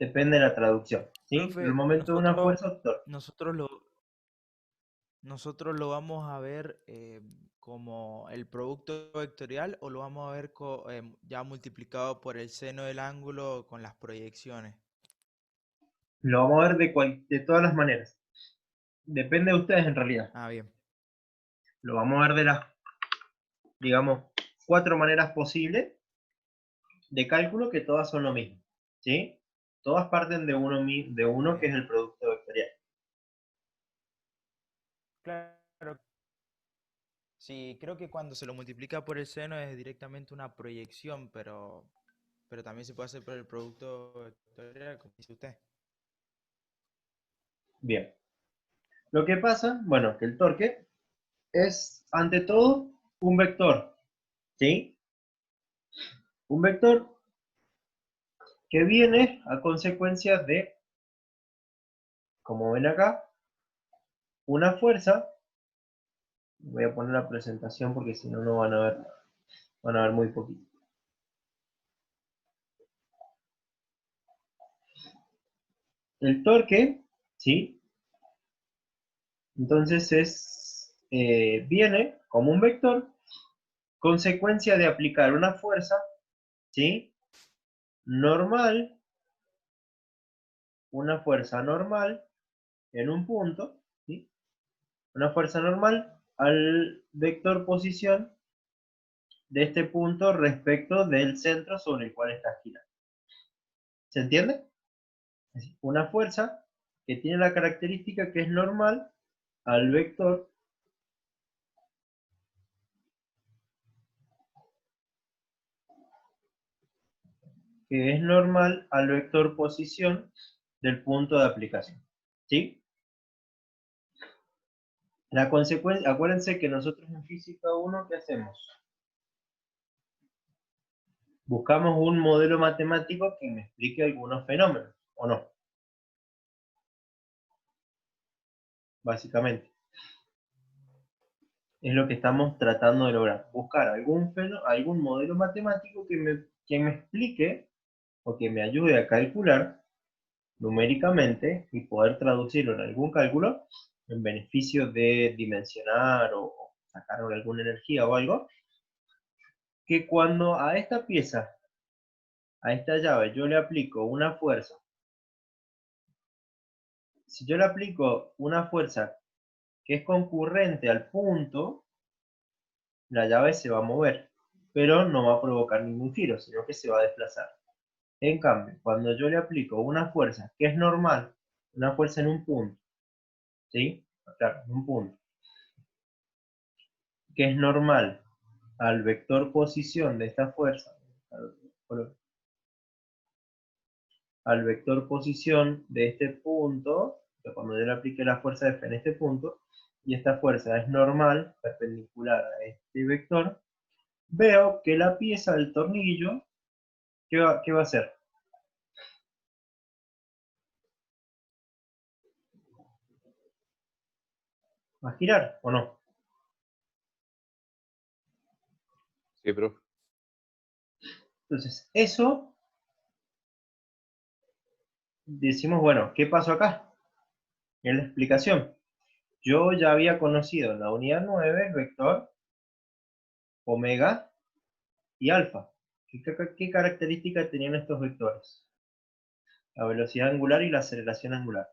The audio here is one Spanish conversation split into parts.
depende de la traducción, ¿sí? Pero el Profe, momento de una fuerza, torque. nosotros lo, nosotros lo vamos a ver como el producto vectorial o lo vamos a ver ya multiplicado por el seno del ángulo con las proyecciones. Lo vamos a ver de todas las maneras. Depende de ustedes en realidad. Ah, bien. Lo vamos a ver de las, digamos, 4 maneras posibles de cálculo que todas son lo mismo, ¿sí? Todas parten de uno que es Bien. el producto vectorial. Claro. Sí, creo que cuando se lo multiplica por el seno es directamente una proyección, pero también se puede hacer por el producto vectorial, como dice usted. Bien. Lo que pasa, bueno, que el torque es, ante todo, un vector, ¿sí? Un vector que viene a consecuencia de, como ven acá, una fuerza. Voy a poner la presentación porque si no, no van a ver muy poquito. El torque, ¿sí? Entonces viene como un vector, consecuencia de aplicar una fuerza, ¿sí? Normal, una fuerza normal en un punto, ¿sí? Una fuerza normal al vector posición de este punto respecto del centro sobre el cual está girando. ¿Se entiende? Es decir, una fuerza que tiene la característica que es normal al vector posición del punto de aplicación. ¿Sí? La consecuencia, acuérdense que nosotros en física 1, ¿qué hacemos? Buscamos un modelo matemático que me explique algunos fenómenos, ¿o no? Básicamente. Es lo que estamos tratando de lograr. Buscar algún modelo matemático que me explique o que me ayude a calcular numéricamente y poder traducirlo en algún cálculo en beneficio de dimensionar o sacar alguna energía o algo, que cuando a esta pieza, a esta llave, yo le aplico una fuerza, si yo le aplico una fuerza que es concurrente al punto, la llave se va a mover, pero no va a provocar ningún giro, sino que se va a desplazar. En cambio, cuando yo le aplico una fuerza que es normal, una fuerza en un punto, ¿sí? Claro, en un punto, que es normal al vector posición de esta fuerza, al vector posición de este punto, cuando yo le aplique la fuerza F en este punto, y esta fuerza es normal, perpendicular a este vector, veo que la pieza del tornillo, ¿qué va a hacer? ¿Va a girar o no? Sí, profe. Entonces, eso, decimos, bueno, ¿qué pasó acá? En la explicación. Yo ya había conocido en la unidad 9 el vector omega y alfa. ¿Qué características tenían estos vectores? La velocidad angular y la aceleración angular.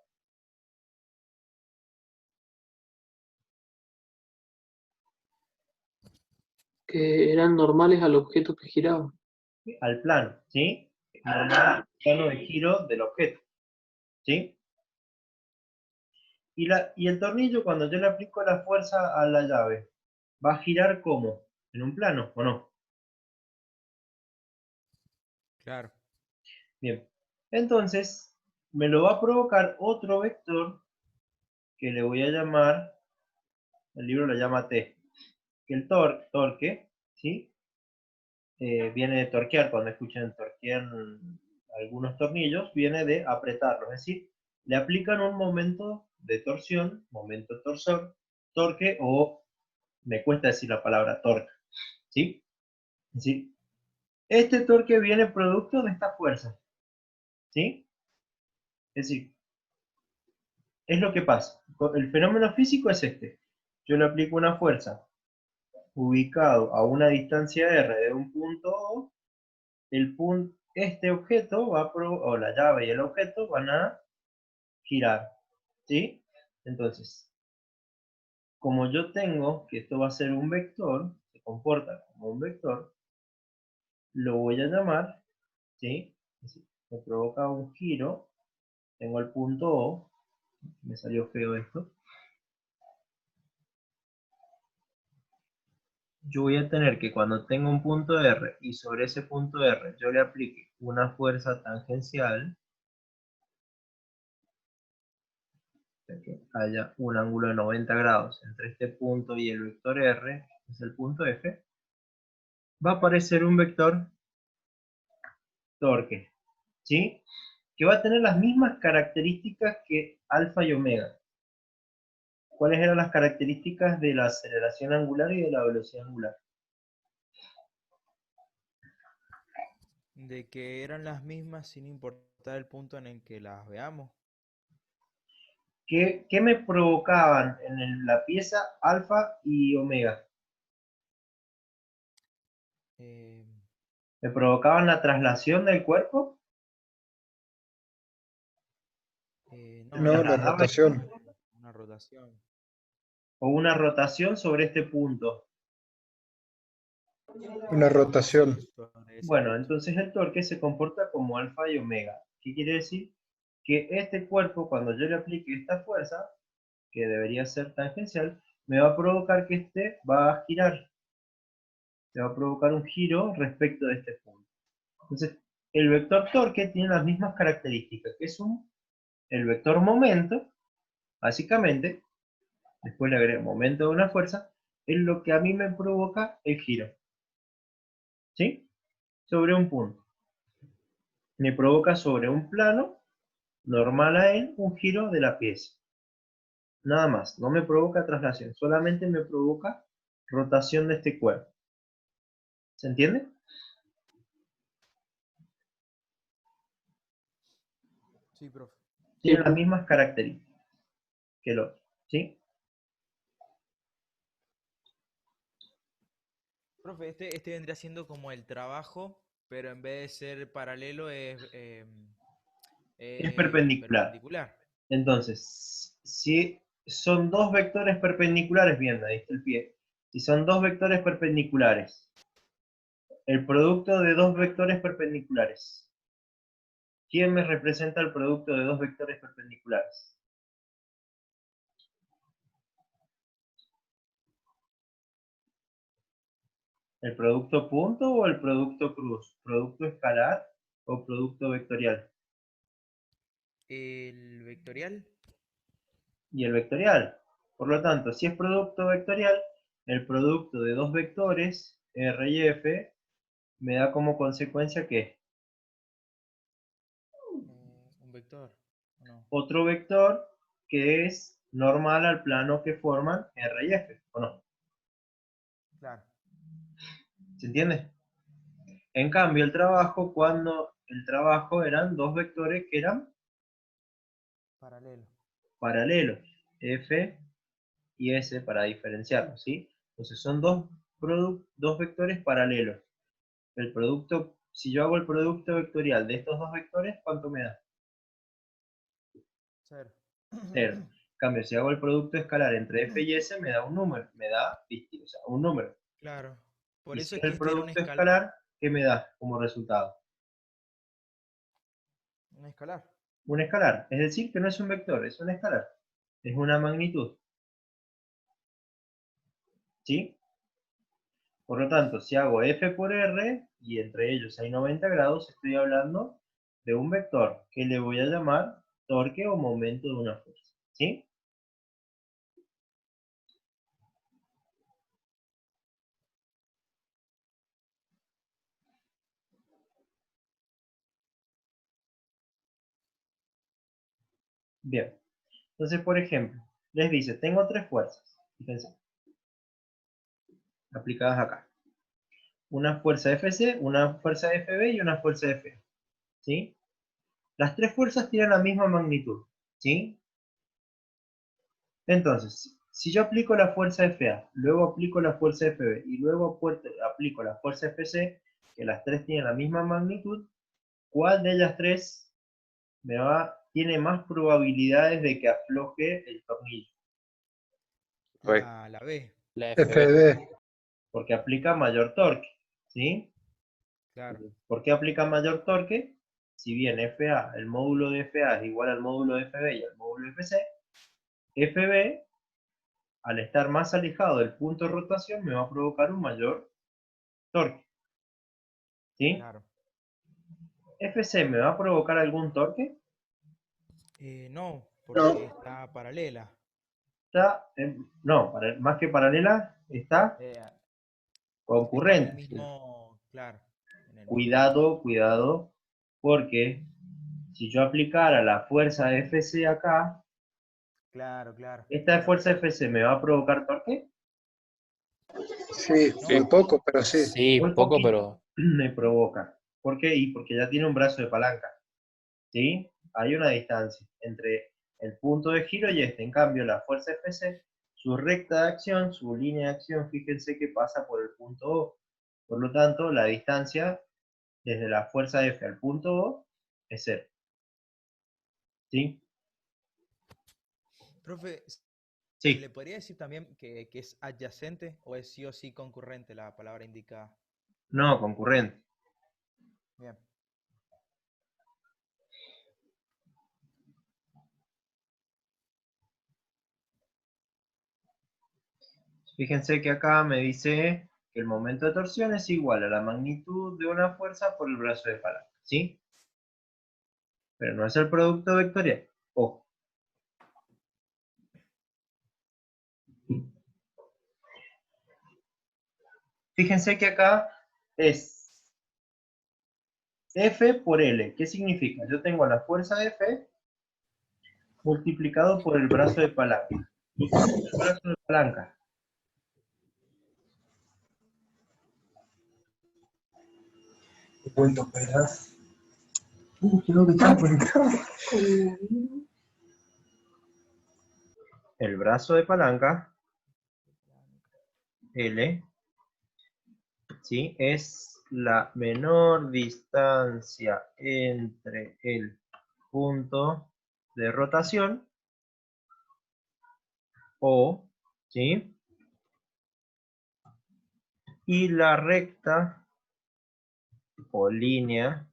Que eran normales al objeto que giraba. Al plano, ¿sí? Normal plano de giro del objeto, ¿sí? Y el tornillo, cuando yo le aplico la fuerza a la llave, ¿va a girar cómo? ¿En un plano o no? Claro. Bien. Entonces, me lo va a provocar otro vector que le voy a llamar, el libro lo llama T, que el torque, ¿sí? Viene de torquear, cuando escuchan torquear algunos tornillos, viene de apretarlos, es decir, le aplican un momento de torsión, momento torsor, torque, o me cuesta decir la palabra torque, ¿sí? Es decir, este torque viene producto de esta fuerza, ¿sí? Es decir, es lo que pasa. El fenómeno físico es este. Yo le aplico una fuerza ubicado a una distancia r de un punto O, este objeto o la llave y el objeto van a girar, ¿sí? Entonces, como yo tengo que esto va a ser un vector, se comporta como un vector, lo voy a llamar, ¿sí? Es decir, me provoca un giro, tengo el punto O, me salió feo esto, yo voy a tener que cuando tenga un punto R y sobre ese punto R yo le aplique una fuerza tangencial, que haya un ángulo de 90 grados entre este punto y el vector R, que es el punto F, va a aparecer un vector torque, ¿sí? Que va a tener las mismas características que alfa y omega. ¿Cuáles eran las características de la aceleración angular y de la velocidad angular? De que eran las mismas sin importar el punto en el que las veamos. ¿Qué me provocaban en la pieza alfa y omega? Eh, ¿Me provocaban la traslación del cuerpo? no, No, la ¿Trasladaba rotación. una rotación. o una rotación sobre este punto? Una rotación. Sobre ese Bueno, punto. entonces el torque se comporta como alfa y omega. ¿Qué quiere decir? Que este cuerpo, cuando yo le aplique esta fuerza, que debería ser tangencial, me va a provocar que este va a girar. Se va a provocar un giro respecto de este punto. Entonces, el vector torque tiene las mismas características, que es el vector momento, básicamente, después le agrego momento de una fuerza, es lo que a mí me provoca el giro. ¿Sí? Sobre un punto. Me provoca sobre un plano normal a él un giro de la pieza. Nada más, no me provoca traslación, solamente me provoca rotación de este cuerpo. ¿Se entiende? Sí, profe. Tiene las profe. mismas características que el otro. ¿Sí? Profe, este vendría siendo como el trabajo, pero en vez de ser paralelo Es perpendicular. perpendicular. Entonces, si son dos vectores perpendiculares, bien, ahí está el pie. Si son dos vectores perpendiculares, el producto de dos vectores perpendiculares. ¿Quién me representa el producto de dos vectores perpendiculares? ¿El producto punto o el producto cruz? ¿Producto escalar o producto vectorial? El vectorial. Y el vectorial. Por lo tanto, si es producto vectorial, el producto de dos vectores, R y F, me da como consecuencia que Un vector. ¿O no? otro vector que es normal al plano que forman R y F, ¿o no? Claro. ¿Se entiende? En cambio, el trabajo, cuando el trabajo eran dos vectores que eran Paralelo. paralelos, F y S para diferenciarlos, ¿sí? Entonces son dos vectores paralelos. El producto, si yo hago el producto vectorial de estos dos vectores, ¿cuánto me da? Cero. 0. En cambio, si hago el producto escalar entre F y S, me da un número, me da, o sea, un número. Claro. Por Y eso si es es que el este es un producto escalar. escalar, ¿qué me da como resultado? Un escalar. Un escalar, es decir, que no es un vector, es un escalar. Es una magnitud. ¿Sí? Por lo tanto, si hago F por R, y entre ellos hay 90 grados, estoy hablando de un vector que le voy a llamar torque o momento de una fuerza. ¿Sí? Bien. Entonces, por ejemplo, les dice, tengo tres fuerzas. Fíjense. Aplicadas acá. Una fuerza FC, una fuerza FB y una fuerza FA. ¿Sí? Las tres fuerzas tienen la misma magnitud, ¿sí? Entonces, si yo aplico la fuerza FA, luego aplico la fuerza FB y luego aplico la fuerza FC, que las tres tienen la misma magnitud, ¿cuál de ellas tres tiene más probabilidades de que afloje el tornillo? Re. La B, La FB. FB. Porque aplica mayor torque, ¿sí? claro. ¿Por qué aplica mayor torque? Si bien FA, el módulo de FA es igual al módulo de FB y al módulo de FC, FB, al estar más alejado del punto de rotación, me va a provocar un mayor torque, ¿sí? Claro. FC me va a provocar algún torque, No, porque está paralela. no, más que paralela, está Está en el concurrente. mismo, claro. En el mismo. Cuidado, porque si yo aplicara la fuerza FC acá, Claro, claro. ¿esta fuerza FC me va a provocar torque? Sí, No. muy poco, pero sí. Sí, Muy poco, poquito pero me provoca. ¿Por qué? Y porque ya tiene un brazo de palanca, ¿sí? Hay una distancia entre el punto de giro y este. En cambio, la fuerza FC, su recta de acción, su línea de acción, fíjense que pasa por el punto O. Por lo tanto, la distancia desde la fuerza F al punto O es 0. ¿Sí? Profe, ¿se Sí. le podría decir también que es adyacente o es sí o sí concurrente la palabra indicada? No, concurrente. Bien. Fíjense que acá me dice que el momento de torsión es igual a la magnitud de una fuerza por el brazo de palanca, ¿sí? Pero no es el producto vectorial. Ojo. Fíjense que acá es F por L. ¿Qué significa? Yo tengo la fuerza F multiplicado por el brazo de palanca. ¿Y cuánto es el brazo de palanca? ¿Cuánto esperas? Creo que está por acá. El brazo de palanca, L, ¿sí? Es la menor distancia entre el punto de rotación, O, ¿sí? Y la recta o línea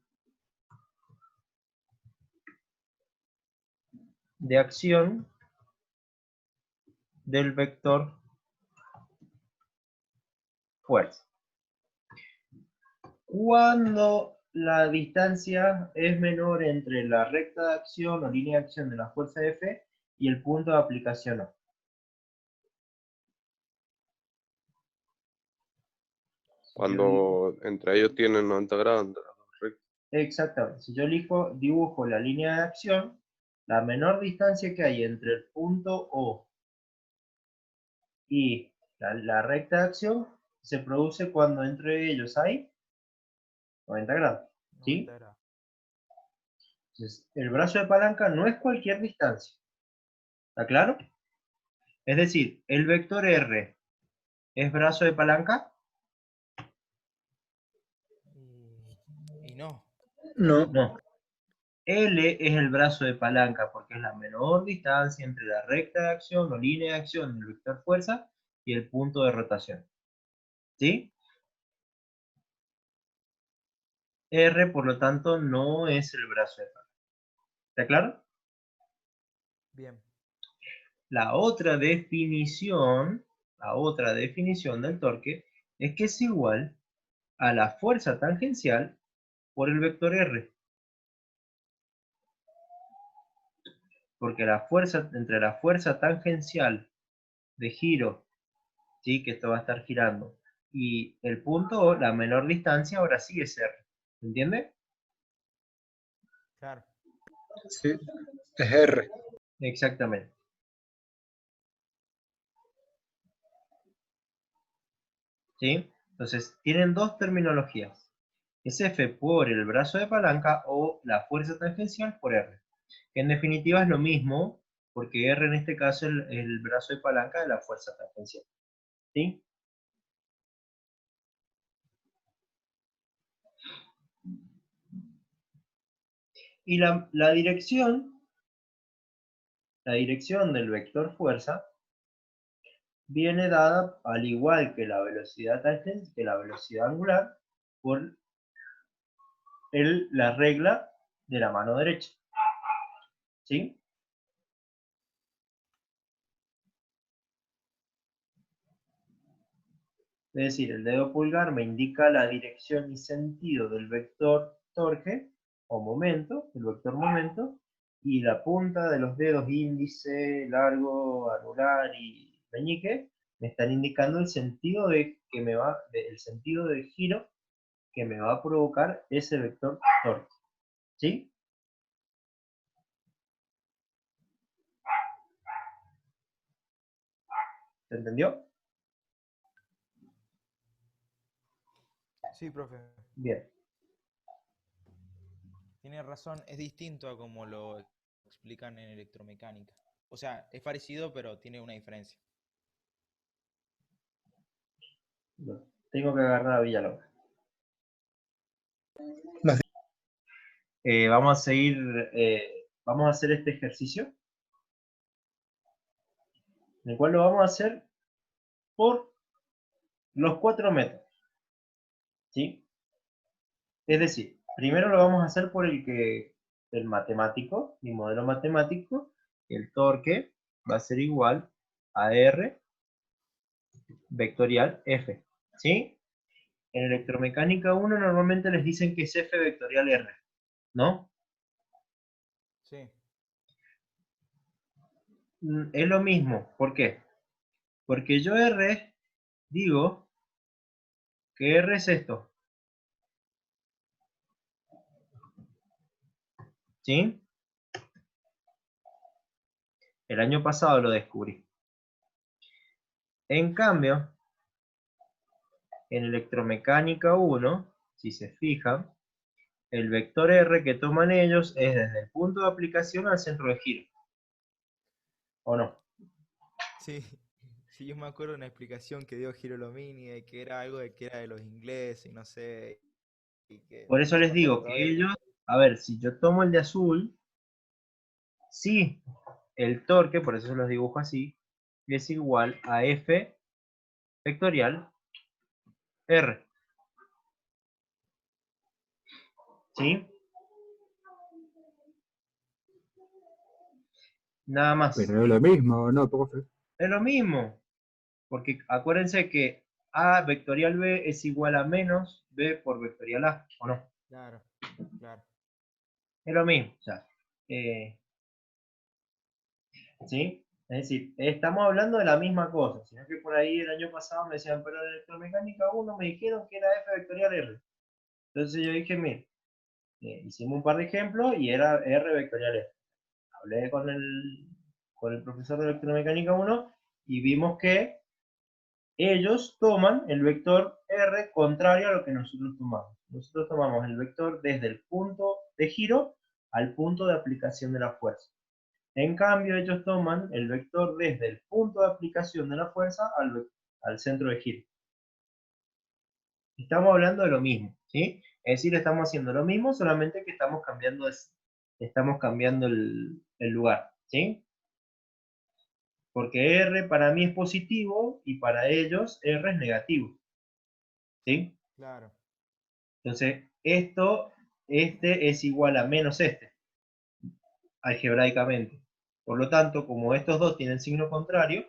de acción del vector fuerza. Cuando la distancia es menor entre la recta de acción o línea de acción de la fuerza F y el punto de aplicación O. Cuando entre ellos tienen 90 grados entre las dos rectas. Exactamente. Si yo dibujo la línea de acción, la menor distancia que hay entre el punto O y la recta de acción se produce cuando entre ellos hay 90 grados. ¿Sí? 90 grados. Entonces, el brazo de palanca no es cualquier distancia. ¿Está claro? Es decir, el vector R es brazo de palanca. Y no. No. No. L es el brazo de palanca porque es la menor distancia entre la recta de acción o línea de acción del vector fuerza y el punto de rotación. ¿Sí? R, por lo tanto, no es el brazo de palanca. ¿Está claro? Bien. La otra definición del torque es que es igual a la fuerza tangencial por el vector R. Porque la fuerza, entre la fuerza tangencial de giro, ¿sí? Que esto va a estar girando, y el punto O, la menor distancia ahora sí es R. ¿Se entiende? Claro. Sí, es R. Exactamente. ¿Sí? Entonces, tienen dos terminologías. es F por el brazo de palanca o la fuerza tangencial por R. Que en definitiva es lo mismo, porque R en este caso es el brazo de palanca de la fuerza tangencial. ¿Sí? Y la dirección del vector fuerza viene dada, al igual que la velocidad tangencial, que la velocidad angular, por la regla de la mano derecha. ¿Sí? Es decir, el dedo pulgar me indica la dirección y sentido del vector torque o momento, el vector momento, y la punta de los dedos índice, largo, anular y meñique me están indicando el sentido el sentido del giro que me va a provocar ese vector torque. ¿Sí? ¿Se entendió? Sí, profe. Bien. Tiene razón, es distinto a como lo explican en electromecánica. O sea, es parecido, pero tiene una diferencia. No, tengo que agarrar a Villalobos. No. Vamos a seguir, vamos a hacer este ejercicio, en el cual lo vamos a hacer por los 4 métodos. ¿Sí? Es decir, primero lo vamos a hacer por el matemático, mi modelo matemático, el torque va a ser igual a R vectorial F. ¿Sí? En electromecánica 1 normalmente les dicen que es F vectorial R, ¿no? Sí. Es lo mismo. ¿Por qué? Porque yo R digo que R es esto. ¿Sí? El año pasado lo descubrí. En cambio, en electromecánica 1, si se fijan, el vector R que toman ellos es desde el punto de aplicación al centro de giro. ¿O no? Sí, sí, yo me acuerdo de una explicación que dio Girolomini de que era algo de que era de los ingleses y no sé. Y que Por eso yo les me acuerdo digo que todavía. ellos, a ver, si yo tomo el de azul, sí, el torque, por eso los dibujo así, es igual a F vectorial R. ¿Sí? Nada más. Pero es lo mismo, ¿no, profe? Es lo mismo. Porque acuérdense que A vectorial B es igual a menos B por vectorial A, ¿o no? Claro, claro. Es lo mismo. O sea, ¿sí? Es decir, estamos hablando de la misma cosa, sino que por ahí el año pasado me decían, pero en electromecánica 1 me dijeron que era F vectorial R. Entonces yo dije, mire, hicimos un par de ejemplos y era R vectorial R. Hablé con el profesor de electromecánica 1 y vimos que ellos toman el vector R contrario a lo que nosotros tomamos. Nosotros tomamos el vector desde el punto de giro al punto de aplicación de la fuerza. En cambio, ellos toman el vector desde el punto de aplicación de la fuerza al centro de giro. Estamos hablando de lo mismo, ¿sí? Es decir, estamos haciendo lo mismo, solamente que estamos cambiando el lugar, ¿sí? Porque R para mí es positivo y para ellos R es negativo, ¿sí? Claro. Entonces, este es igual a menos este, algebraicamente. Por lo tanto, como estos dos tienen signo contrario,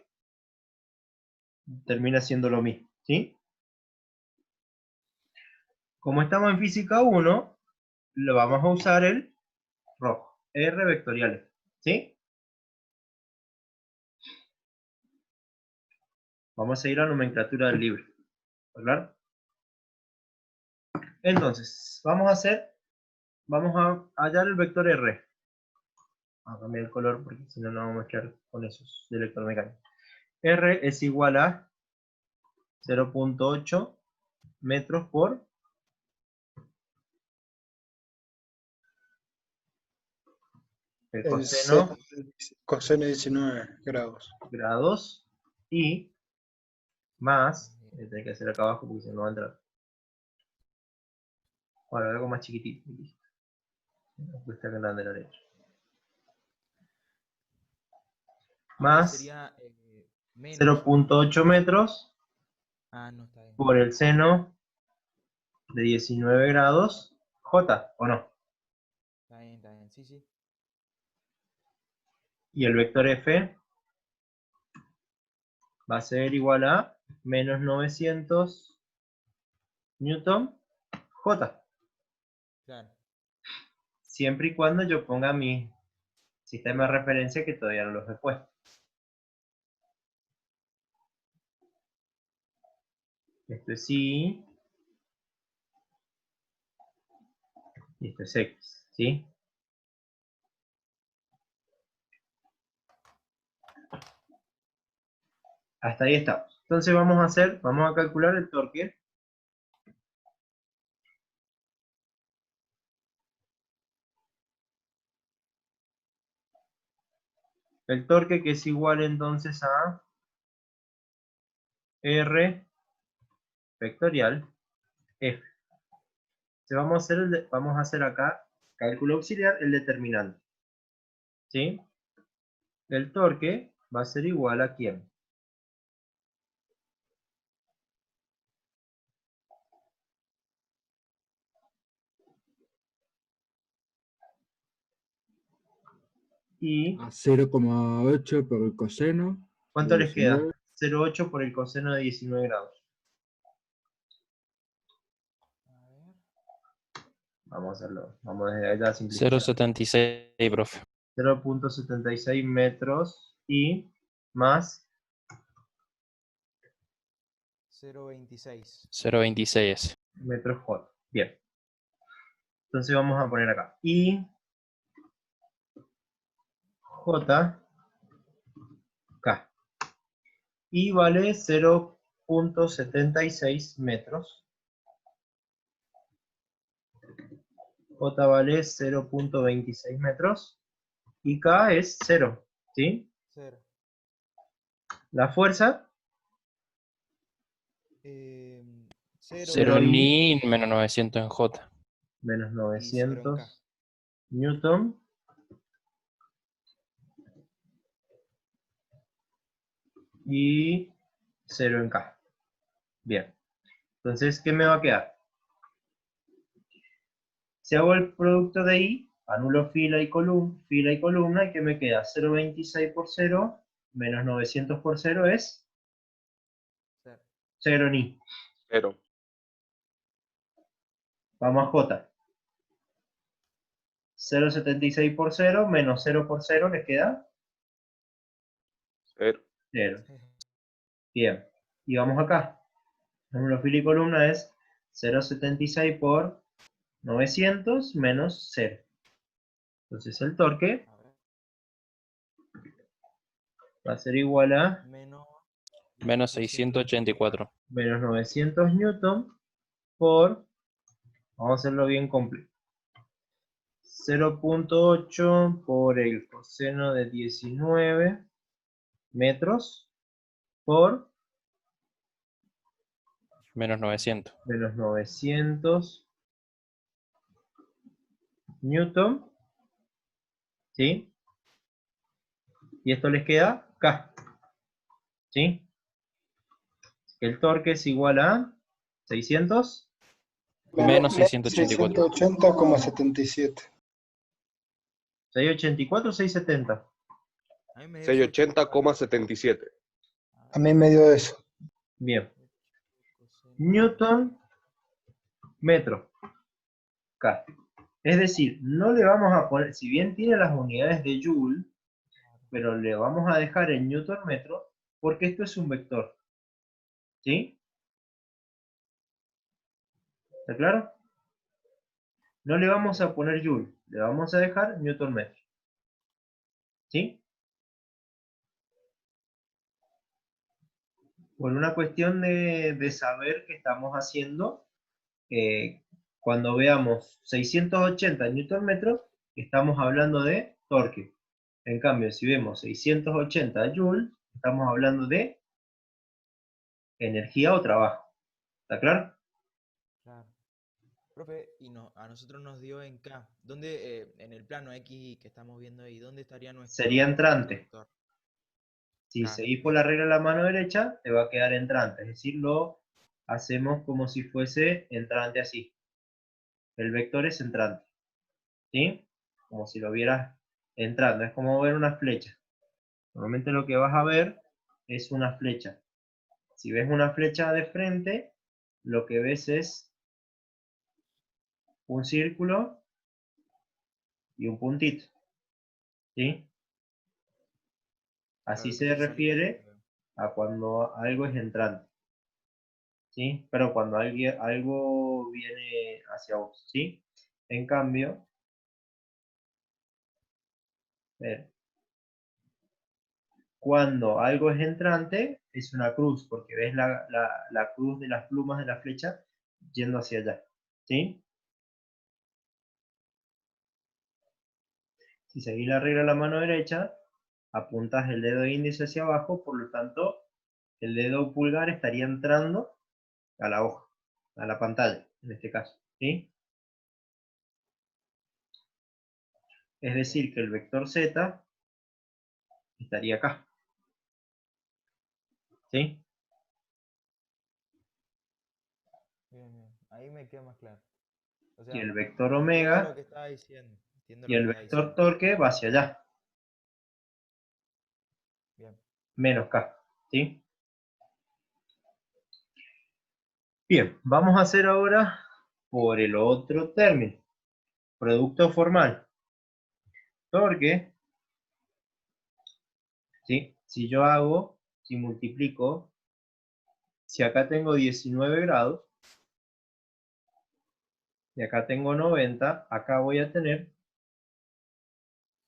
termina siendo lo mismo, ¿sí? Como estamos en física 1, lo vamos a usar el rojo, R vectorial, ¿sí? Vamos a seguir la nomenclatura del libro, ¿verdad? Entonces, vamos a hallar el vector R. Vamos a cambiar el color porque si no, no vamos a mezclar con esos de electromecánica. R es igual a 0.8 metros por el El coseno coseno de 19 grados. grados y más, voy a tener que hacer acá abajo porque si no va a entrar. Ahora algo más chiquitito. Está grande la letra. Ahora Más sería menos. 0.8 metros Ah, no, está bien. por el seno de 19 grados J, ¿o no? Está bien, sí, sí. Y el vector F va a ser igual a menos 900 newton J. Claro. Siempre y cuando yo ponga mi sistema de referencia que todavía no los he puesto. Esto es Y. Y esto es X, ¿sí? Hasta ahí estamos. Entonces vamos a calcular el torque. El torque que es igual entonces a R vectorial F. Entonces vamos a hacer acá, cálculo auxiliar, el determinante. ¿Sí? El torque va a ser igual a ¿quién? Y A 0,8 por el coseno. ¿cuánto de les queda? 19. 0,8 por el coseno de 19 grados. A ver. Vamos a hacerlo. Vamos desde allá a simplificar. 0,76, profe. 0.76 metros y más 0.26. 0,26. metros J. Bien. Entonces vamos a poner acá. Y J K. Y vale 0.76 metros. J vale 0.26 metros. Y K es 0. ¿Sí? 0. La fuerza, 0 0 y- ni menos 900 en J. menos y 0 en K. 900 newton. Y 0 en K. Bien. Entonces, ¿qué me va a quedar? Si hago el producto de I, anulo fila y columna, y ¿qué me queda? 0.26 por 0 menos 900 por 0 es 0. 0 ni. 0. Vamos a J. 0.76 por 0 menos 0 por 0 les queda 0. 0. Bien. Y vamos acá. Anulo fila y columna es 0.76 por 900 menos 0. Entonces el torque A ver. va a ser igual a Menos 684. menos 900 newton por, vamos a hacerlo bien completo, 0.8 por el coseno de 19 metros por Menos 900. menos 900 newton, ¿sí? Y esto les queda K, ¿sí? El torque es igual a 600. Menos 684. 680,77. 684 o 670. A mí me dio 680,77. A mí me dio eso. Bien. Newton metro K. Es decir, no le vamos a poner, si bien tiene las unidades de Joule, pero le vamos a dejar en Newton metro porque esto es un vector. ¿Sí? ¿Está claro? No le vamos a poner Joule, le vamos a dejar Newton metro. ¿Sí? Por una cuestión de saber qué estamos haciendo, cuando veamos 680 Newton metro, estamos hablando de torque. En cambio, si vemos 680 joules, estamos hablando de energía o trabajo. ¿Está claro? Claro. Profe, y a nosotros nos dio en K. ¿Dónde, en el plano X que estamos viendo ahí, dónde estaría Sería nuestro entrante. vector? Si Claro, seguís por bien. la regla de la mano derecha, te va a quedar entrante. Es decir, lo hacemos como si fuese entrante así. El vector es entrante. ¿Sí? Como si lo vieras entrando. Es como ver una flecha. Normalmente lo que vas a ver es una flecha. Si ves una flecha de frente, lo que ves es un círculo y un puntito. ¿Sí? Así Claro, se entonces saliendo. refiere a cuando algo es entrante. ¿Sí? Pero cuando algo viene hacia vos. ¿Sí? En cambio, ver, cuando algo es entrante, es una cruz, porque ves la cruz de las plumas de la flecha yendo hacia allá. ¿Sí? Si seguís la regla de la mano derecha, apuntas el dedo índice hacia abajo, por lo tanto, el dedo pulgar estaría entrando a la hoja, a la pantalla, en este caso. ¿Sí? Es decir, que el vector Z estaría acá. ¿Sí? Bien, bien. Ahí me queda más claro. O Y sea, el vector entiendo lo omega que estaba diciendo. Entiendo y lo que el estaba vector diciendo. torque va hacia allá, Bien. menos K. ¿Sí? Bien, vamos a hacer ahora por el otro término. Producto formal. Torque, ¿sí? Si multiplico, si acá tengo 19 grados, y acá tengo 90, acá voy a tener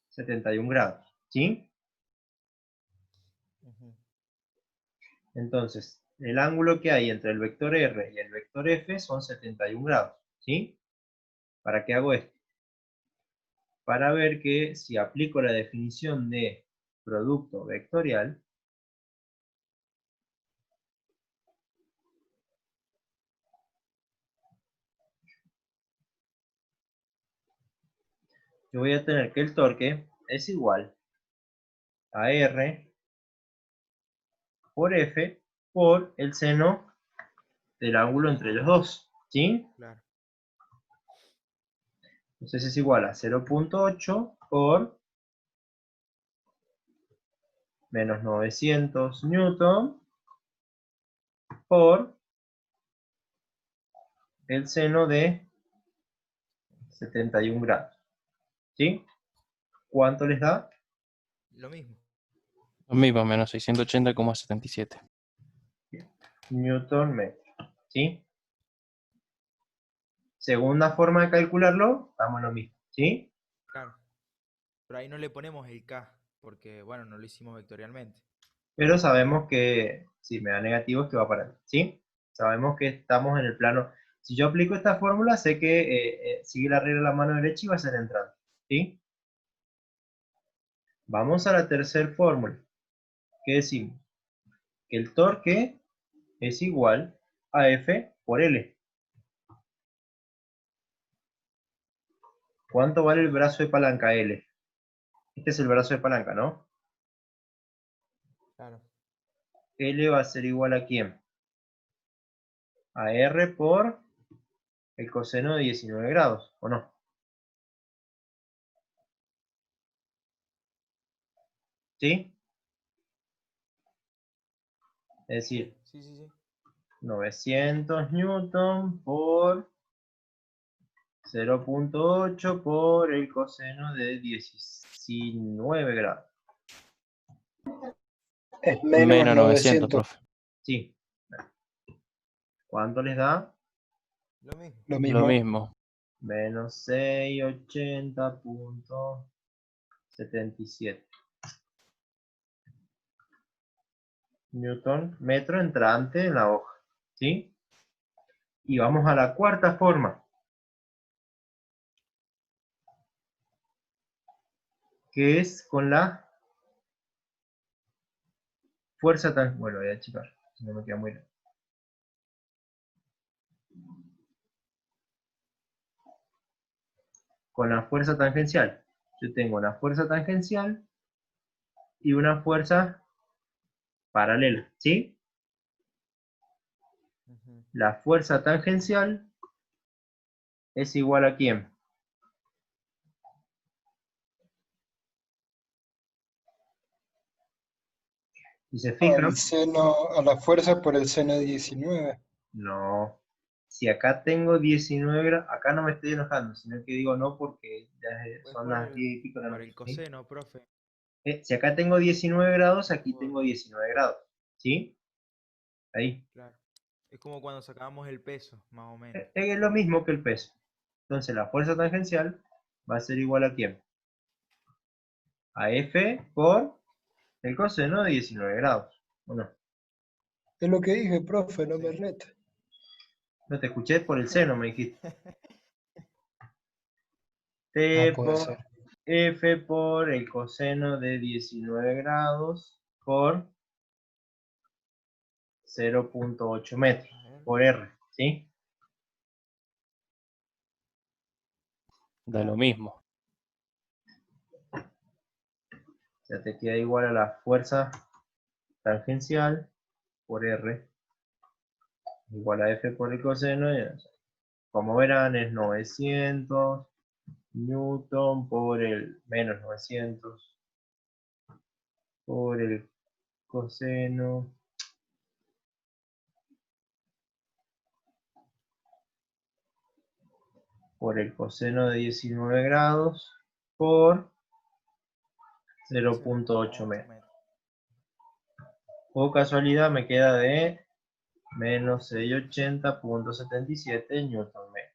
71 grados. ¿Sí? Ujú. Entonces, el ángulo que hay entre el vector R y el vector F son 71 grados. ¿Sí? ¿Para qué hago esto? Para ver que si aplico la definición de producto vectorial, yo voy a tener que el torque es igual a R por F por el seno del ángulo entre ellos dos. ¿Sí? Claro. Entonces es igual a 0.8 por menos 900 newton por el seno de 71 grados. ¿Sí? ¿Cuánto les da? Lo mismo. Lo mismo, menos 680,77. Newton metro. ¿Sí? Segunda forma de calcularlo, estamos en lo mismo. ¿Sí? Claro. Pero ahí no le ponemos el K, porque, bueno, no lo hicimos vectorialmente. Pero sabemos que si me da negativo es que va para allá. ¿Sí? Sabemos que estamos en el plano. Si yo aplico esta fórmula, sé que sigue la regla de la mano derecha y va a ser entrante. ¿Sí? Vamos a la tercera fórmula. ¿Qué decimos? Que el torque es igual a F por L. ¿Cuánto vale el brazo de palanca L? Este es el brazo de palanca, ¿no? Claro. L va a ser igual a ¿quién? A R por el coseno de 19 grados, ¿o no? ¿Sí? Es Sí, decir, sí, sí, sí. 900 newton por 0.8 por el coseno de 19 grados. Es Menos 900, profe. Sí. ¿Cuánto les da? Lo mismo. Lo Lo mismo. mismo. Menos 680.77 newton metro entrante en la hoja. ¿Sí? Y vamos a la cuarta forma. que es con la fuerza tan... Bueno, voy a achicar, si no me queda muy grande. Con la fuerza tangencial. Yo tengo una fuerza tangencial y una fuerza paralela, ¿sí? Ujú. La fuerza tangencial es igual a ¿quién? Si se fijan, Al seno, a la fuerza por el seno de 19. no. Si acá tengo 19 grados, acá no me estoy enojando, sino que digo no porque ya Pues son por las 10 y pico de la por noche, el ¿sí? coseno, profe. Si acá tengo 19 grados, aquí Por- tengo 19 grados, ¿sí? Ahí. Claro. Es como cuando sacábamos el peso, más o menos. Es lo mismo que el peso. Entonces la fuerza tangencial va a ser igual a ¿quién? A F por el coseno de 19 grados, ¿o no? Es lo que dije, profe, no me Sí. reta. No te escuché por el seno, me dijiste. No T puede por ser. F por el coseno de 19 grados por 0.8 metros A ver. por R, ¿sí? Da lo mismo. O sea, te queda igual a la fuerza tangencial por R igual a F por el coseno. Como verán, es 900 newton por el menos 900 por el coseno de 19 grados por 0.8 metros. O casualidad me queda de menos 680.77 newton metro.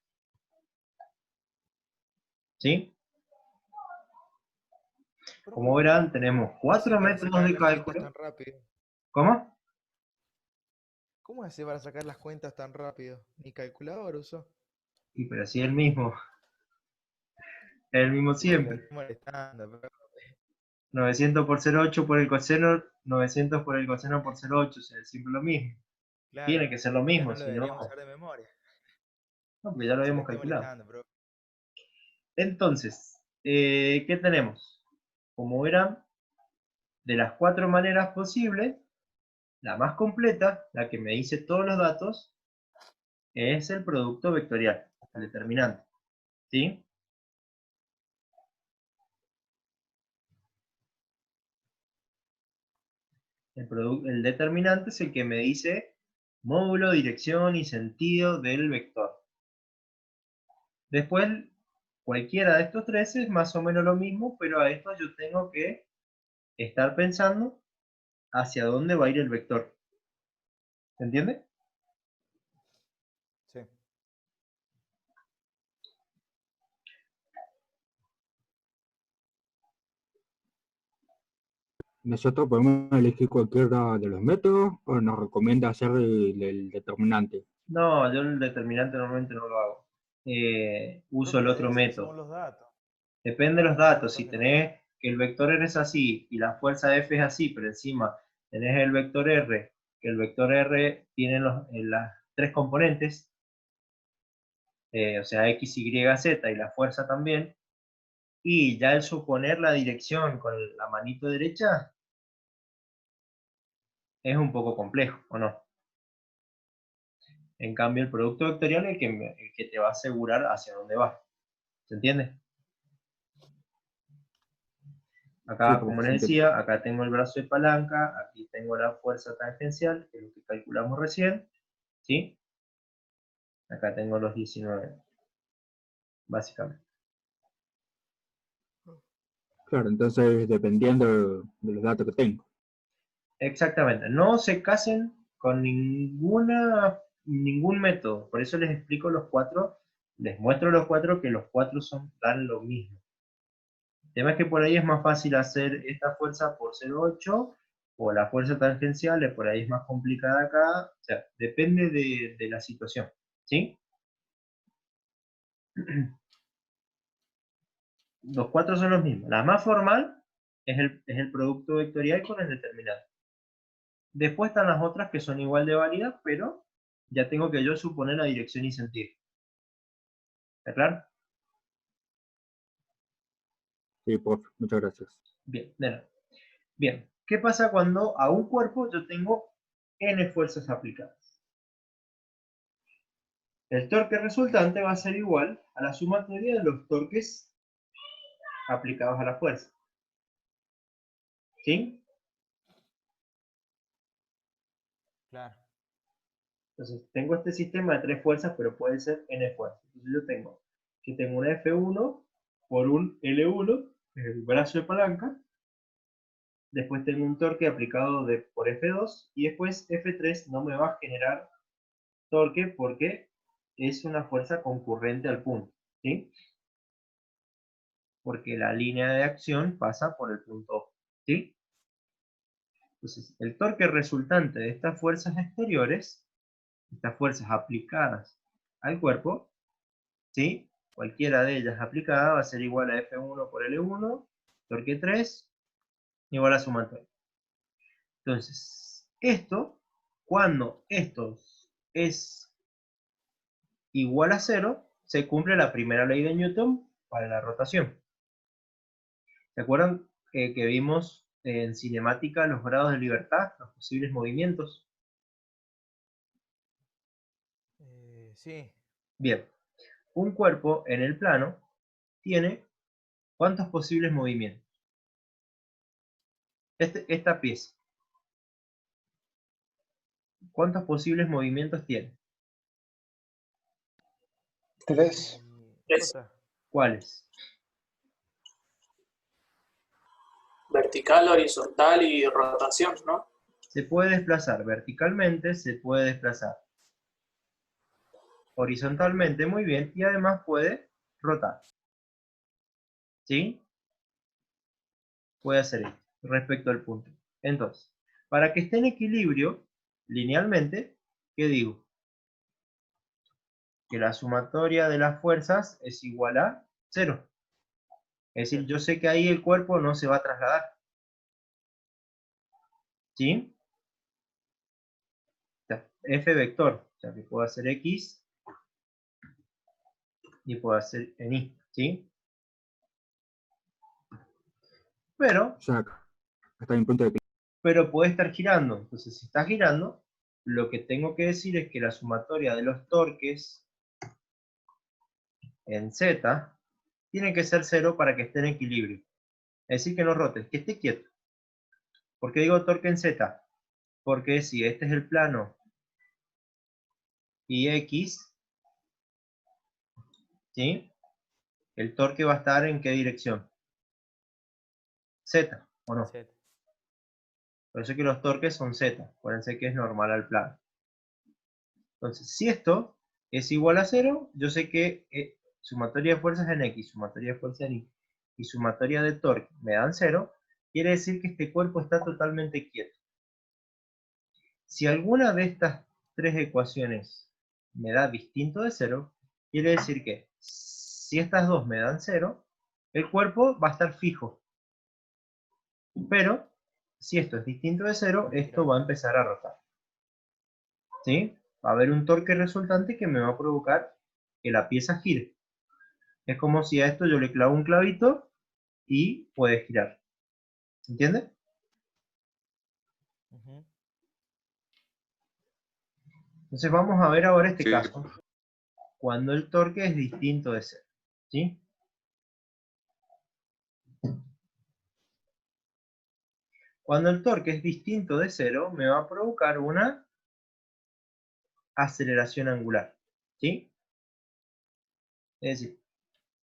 ¿Sí? Como verán, tenemos ¿Cómo hace 4 para métodos sacar de las cuentas cálculo. tan rápido? ¿Cómo? ¿Cómo hace para sacar las cuentas tan rápido? ¿Ni calculador usó? Y pero sí, el mismo Sí, lo siempre. estoy molestando, pero 900 por 0.8 por el coseno, 900 por el coseno por 0.8, o sea, es siempre lo mismo. claro, Tiene que ser lo ya mismo, no lo si no, deberíamos hacer de memoria. porque ya lo Sí, lo habíamos estoy calculado. molestando, pero Entonces, ¿qué tenemos? Como verán, de las 4 maneras posibles, la más completa, la que me dice todos los datos, es el producto vectorial, el determinante. ¿Sí? El determinante es el que me dice módulo, dirección y sentido del vector. Después, cualquiera de estos tres es más o menos lo mismo, pero a esto yo tengo que estar pensando hacia dónde va a ir el vector. ¿Se entiende? sí. Nosotros podemos elegir cualquiera de los métodos o nos recomienda hacer el determinante. No, yo el determinante normalmente no lo hago. Uso Profe, el la otro idea es que según método. los datos. Depende de los Según los datos. datos Si que nos dan. tenés que el vector R es así y la fuerza F es así, pero encima tenés el vector R, que el vector R tiene las tres componentes, o sea, X, Y, Z y la fuerza también, y ya el suponer la dirección con la manito derecha es un poco complejo, ¿o no? En cambio, el producto vectorial es el que te va a asegurar hacia dónde va. ¿Se entiende? Sí, Acá, como les profesor. decía, acá tengo el brazo de palanca, aquí tengo la fuerza tangencial, que es lo que calculamos recién, ¿sí? Acá tengo los 19, básicamente. Claro, entonces dependiendo de los datos que tengo. Exactamente, no se casen con ningún método, por eso les explico los 4, les muestro los 4 que los 4 dan lo mismo. El tema es que por ahí es más fácil hacer esta fuerza por 0.8 o la fuerza tangencial, por ahí es más complicada acá, o sea, depende de la situación, ¿sí? Los cuatro son los mismos. La más formal es el producto vectorial con el determinante. Después están las otras que son igual de válidas, pero ya tengo que yo suponer la dirección y sentido. ¿Está claro? Sí, profe, muchas gracias. Bien, de nada. Bien, ¿qué pasa cuando a un cuerpo yo tengo n fuerzas aplicadas? El torque resultante va a ser igual a la sumatoria de los torques aplicados a la fuerza. ¿Sí? Claro. Entonces, tengo este sistema de 3 fuerzas, pero puede ser n fuerzas. Entonces, yo tengo una F1 por un L1, que es el brazo de palanca. Después tengo un torque aplicado por F2, y después F3 no me va a generar torque porque es una fuerza concurrente al punto. ¿Sí? Porque la línea de acción pasa por el punto O. ¿Sí? Entonces, el torque resultante de estas fuerzas exteriores, estas fuerzas aplicadas al cuerpo, ¿sí? Cualquiera de ellas aplicada va a ser igual a F1 por L1, torque 3, igual a sumatoria. Entonces, cuando esto es igual a 0, se cumple la primera ley de Newton para la rotación. ¿Se acuerdan que vimos en cinemática los grados de libertad, los posibles movimientos? Sí. Bien, un cuerpo en el plano tiene ¿cuántos posibles movimientos? Esta pieza. ¿Cuántos posibles movimientos tiene? 3. Jota. ¿Cuáles? Vertical, horizontal y rotación, ¿no? Se puede desplazar verticalmente, se puede desplazar horizontalmente, muy bien, y además puede rotar. ¿Sí? Puede hacer esto respecto al punto. Entonces, para que esté en equilibrio linealmente, ¿qué digo? Que la sumatoria de las fuerzas es igual a 0. Es decir, yo sé que ahí el cuerpo no se va a trasladar. ¿Sí? O sea, F vector, o sea que puedo hacer X y puedo hacer en Y. ¿Sí? Pero O sea, acá está mi punto de equilibrio. pero puede estar girando. Entonces, si está girando, lo que tengo que decir es que la sumatoria de los torques en Z tiene que ser 0 para que esté en equilibrio. Es decir, que no rote, que esté quieto. ¿Por qué digo torque en Z? Porque si este es el plano y X, ¿sí? El torque va a estar ¿en qué dirección? Z, ¿o no? Z. Por eso que los torques son Z. Acuérdense que es normal al plano. Entonces, si esto es igual a 0, yo sé que sumatoria de fuerzas en X, sumatoria de fuerzas en Y y sumatoria de torque me dan 0, quiere decir que este cuerpo está totalmente quieto. Si alguna de estas tres ecuaciones me da distinto de 0, quiere decir que si estas dos me dan 0, el cuerpo va a estar fijo. Pero, si esto es distinto de 0, esto va a empezar a rotar. ¿Sí? Va a haber un torque resultante que me va a provocar que la pieza gire. Es como si a esto yo le clavo un clavito y puede girar. ¿Entiende? Ujú. Entonces vamos a ver ahora este Sí, caso, cuando el torque es distinto de 0. ¿Sí? Cuando el torque es distinto de 0, me va a provocar una aceleración angular. ¿Sí? Es decir,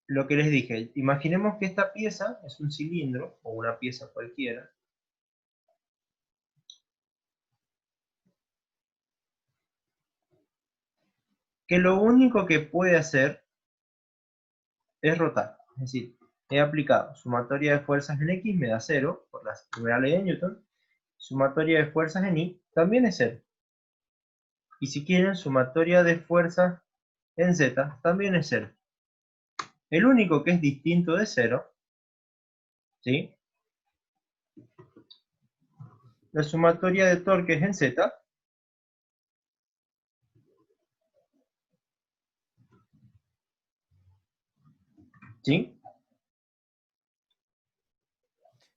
lo que les dije, imaginemos que esta pieza es un cilindro, o una pieza cualquiera, que lo único que puede hacer es rotar. Es decir, he aplicado sumatoria de fuerzas en X, me da 0, por la primera ley de Newton. Sumatoria de fuerzas en Y también es 0. Y si quieren, sumatoria de fuerzas en Z también es 0. El único que es distinto de 0, ¿sí? La sumatoria de torques en Z ¿sí?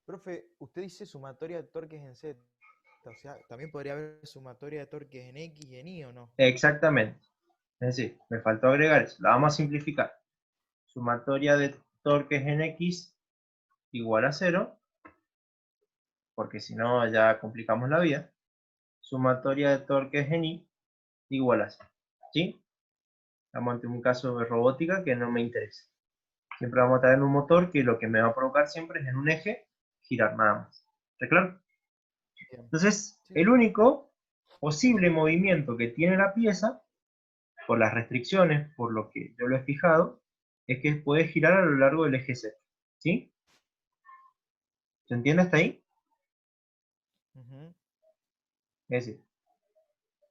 Profe, usted dice sumatoria de torques en Z. O sea, también podría haber sumatoria de torques en X y en Y, ¿o no? Exactamente. Es decir, me faltó agregar eso. La vamos a simplificar. Sumatoria de torques en X igual a 0, porque si no ya complicamos la vida. Sumatoria de torques en Y igual a 0. ¿Sí? Estamos ante un caso de robótica que no me interesa. Siempre vamos a tener un motor que lo que me va a provocar siempre es en un eje girar nada más. ¿Está claro? Bien. Entonces, Sí, el sí. único posible movimiento que tiene la pieza, por las restricciones, por lo que yo lo he fijado, es que puede girar a lo largo del eje Z. ¿Sí? ¿Se entiende hasta ahí? Ujú. Es decir,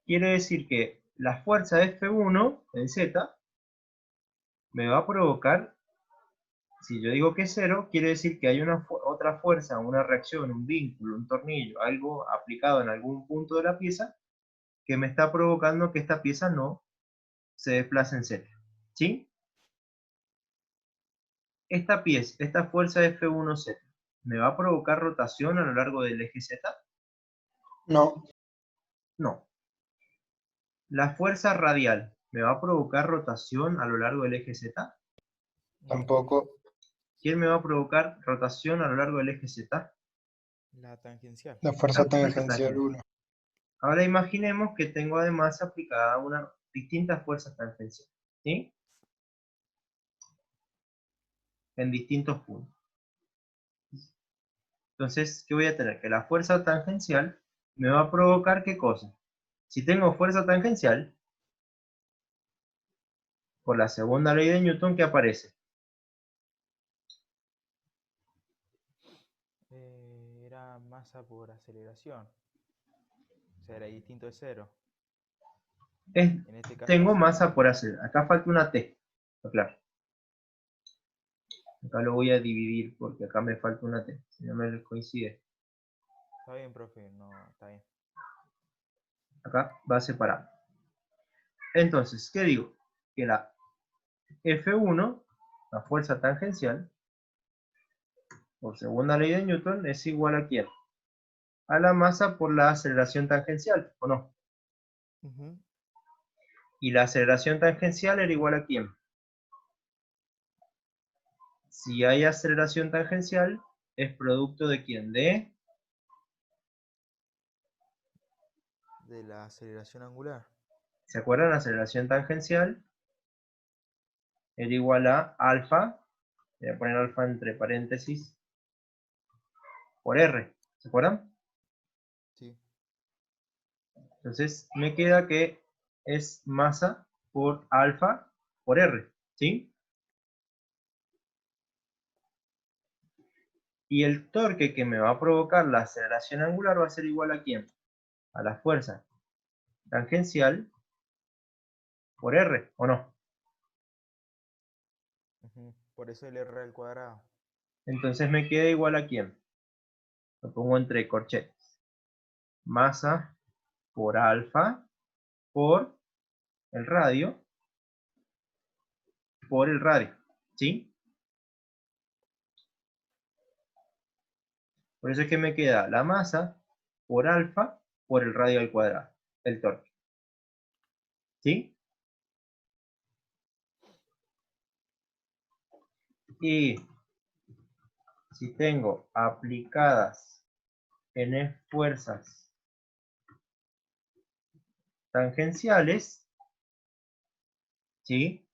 quiere decir que la fuerza F1 en Z me va a provocar, si yo digo que es 0, quiere decir que hay otra fuerza, una reacción, un vínculo, un tornillo, algo aplicado en algún punto de la pieza, que me está provocando que esta pieza no se desplace en Z. ¿Sí? Esta fuerza F1Z, ¿me va a provocar rotación a lo largo del eje Z? No, No. La fuerza radial, ¿me va a provocar rotación a lo largo del eje Z? No. tampoco. ¿Quién me va a provocar rotación a lo largo del eje Z? La tangencial. La fuerza La fuerza tangencial 1. Ahora imaginemos que tengo además aplicada una distintas fuerzas tangenciales, ¿sí? En distintos puntos. Entonces, ¿qué voy a tener? Que la fuerza tangencial me va a provocar ¿qué cosa? Si tengo fuerza tangencial, por la segunda ley de Newton, ¿qué aparece? Era masa por aceleración. O sea, era distinto de 0. En este caso Tengo sí. masa por hacer. Acá falta una T. Claro. Acá lo voy a dividir porque acá me falta una T. Si no me coincide. Está bien, profe. No, está bien. Acá va separado. Entonces, ¿qué digo? Que la F1, la fuerza tangencial, por segunda ley de Newton, es igual a ¿quién? A la masa por la aceleración tangencial, ¿o no? Ujú. Y la aceleración tangencial era igual a ¿quién? Si hay aceleración tangencial, es producto de ¿quién? De La aceleración angular. ¿se acuerdan? La aceleración tangencial era igual a alfa, voy a poner alfa entre paréntesis, por R, ¿se acuerdan? Sí. Entonces me queda que es masa por alfa por R, ¿sí? Y el torque que me va a provocar la aceleración angular va a ser igual a ¿quién? A la fuerza tangencial por R, ¿o no? Ujú. Por eso el R al cuadrado. Entonces me queda igual a ¿quién? Lo pongo entre corchetes. Masa por alfa por el radio por el radio, ¿sí? Por eso es que me queda la masa por alfa por el radio al cuadrado, el torque, ¿sí? Y si tengo aplicadas n fuerzas tangenciales, ¿sí?